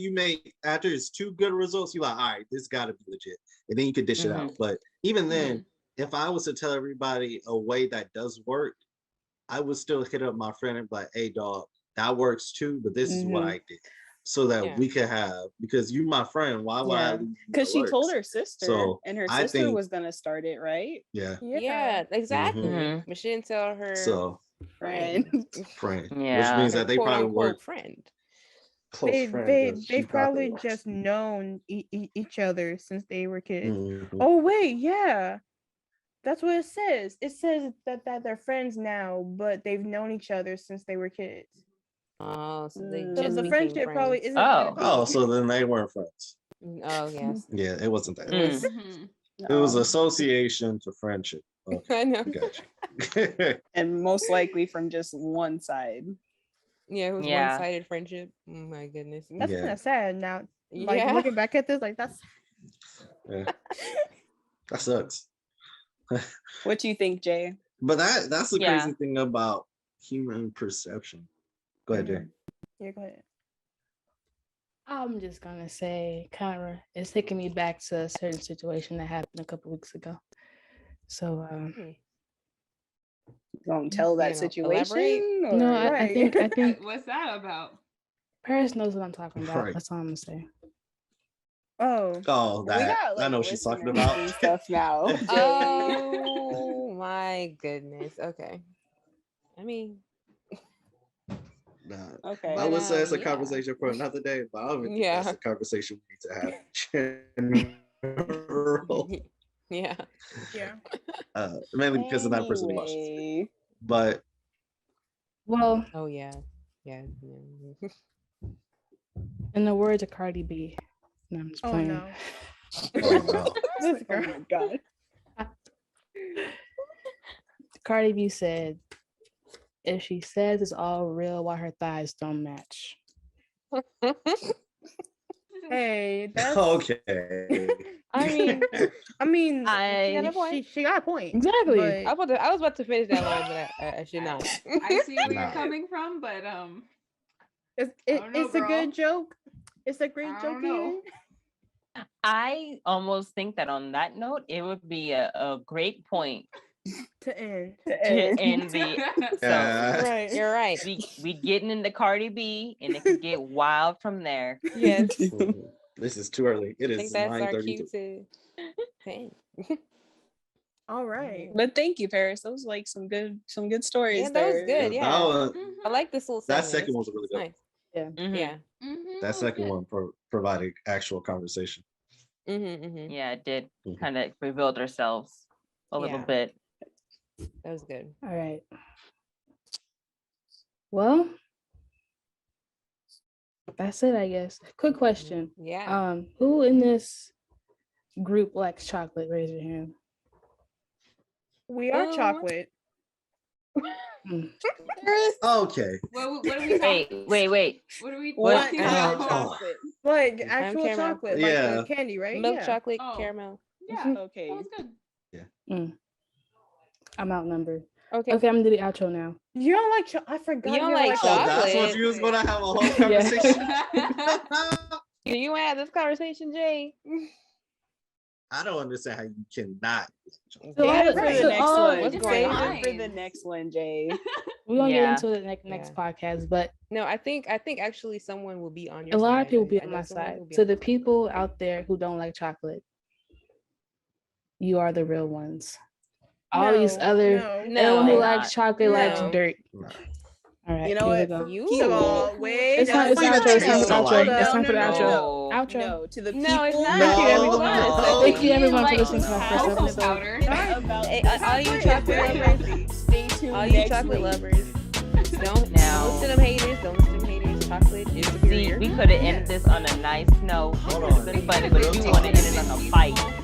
it's 2 good results, you're like, all right, this got to be legit. And then you could dish it out. But even then, if I was to tell everybody a way that does work, I would still hit up my friend and be like, hey, dog, that works too, but this is what I did. So that we could have, because you my friend, why would I leave you because she that told works? her sister, So, and her I sister think- was gonna start it, right? Yeah. Yeah, exactly. Mhm. But she didn't tell her So Friend. friend, Yeah. which means that they quote probably unquote work friend. close They friends. they as they she thought probably were. just known each other since they were kids. Mhm. Oh wait, yeah. That's what it says. It says that they're friends now, but they've known each other since they were kids. Oh, so they So just the became friendship probably friends. isn't gonna be. Oh, so then they weren't friends. Oh yes. Yeah, it wasn't that. Mm. Mhm. It was association to friendship. Okay, I know. gotcha. And most likely from just one side. Yeah, it was Yeah. one-sided friendship. Oh my goodness. That's Yeah. kind of sad now. Like Yeah. looking back at this, like that's Yeah. That sucks. What do you think, Jay? But that's the Yeah. crazy thing about human perception. Go ahead, Jay. yeah, go ahead. I'm just gonna say, kind of, it's taking me back to a certain situation that happened a couple weeks ago. So, Don't tell that You know, situation. no, or- I Right. think What's that about? Paris knows what I'm talking about. Right. That's all I'm gonna say. Oh, Oh, We that got, I like, know what she's talking listeners about. and stuff now. Jay. Oh my goodness. Okay. I mean, Nah. Okay. I would say it's a yeah. conversation for another day, but I don't even think Yeah. that's a conversation we need to have. General. yeah. yeah. Mainly because of that person's emotions. Anyway. But Well, Oh yeah. Yeah. yeah. in the words of Cardi B, no, I'm just Oh playing. no. oh, no. This Oh girl. my god. Cardi B said, "If she says it's all real, why her thighs don't match?" Hey, that's Okay. I mean, I mean, she got a point. she got a point. Exactly. but- I was about to finish that line, but I should not. I see where Nah. you're coming from, but It's don't know, it's a girl. good joke. It's a great I joke. don't know. Ian. I almost think that on that note, it would be a great point To end. to end the episode. Yeah. Right. You're right. We getting into Cardi B, and it could get wild from there. Yes. This is too early. It I is think that's our 9:32. cue to end. All right. But thank you, Paris. Those like some good stories. Yeah, that was there. good. Yeah. That one- I like this little That segment. second one's really good. Nice. Mhm. Yeah. That second one provided actual conversation. Mm-hmm. Yeah, it did Mhm. kind of revealed ourselves a little Yeah. bit. That was good. All right. Well, that's it, I guess. Quick question. Yeah. Who in this group likes chocolate? Raise your hand. We are Um, chocolate. Mm. Okay. what are we talking? Wait. What are we What? talking Oh. about? chocolate. Like actual caramel. chocolate. Yeah. Like candy, right? Milk yeah. chocolate Oh. caramel. Yeah, Okay. that was good. I'm outnumbered. Okay. Okay, I'm gonna do the outro now. You don't like chocolate. I forgot. You don't don't like Oh, that's what chocolate. you was gonna have a whole conversation. You want to have this conversation, Jay? I don't understand how you cannot. So Save I- it for right, the so next all- one. what's Save going it on? for the next one, Jay. We're gonna Yeah. get into it next Yeah. podcast, but No, I think actually someone will be on your a lot of side. people be I on know my someone side. will be So on the your side. people out there who don't like chocolate, you are the real ones. All these No, other no. everyone who No. likes chocolate likes No. dirt. Nah. All right, You know here we what? go. You. First of all, wait. It's time- it's wait, outro, wait, it's time wait, for hold outro. up. It's time for the No, no, outro. no. Outro. No, to the No, people. it's not. Thank you, everyone. No. Thank you, everyone, for Like, listening to my first cocoa episode. powder. About Hey, this all you is chocolate very lovers, healthy. Stay tuned. All you next chocolate week. lovers, don't Now. listen to them haters. Don't listen to them haters. Chocolate is superior. We could have ended this on a nice note. It Hold could have on. been funny, but you want to end it on a fight.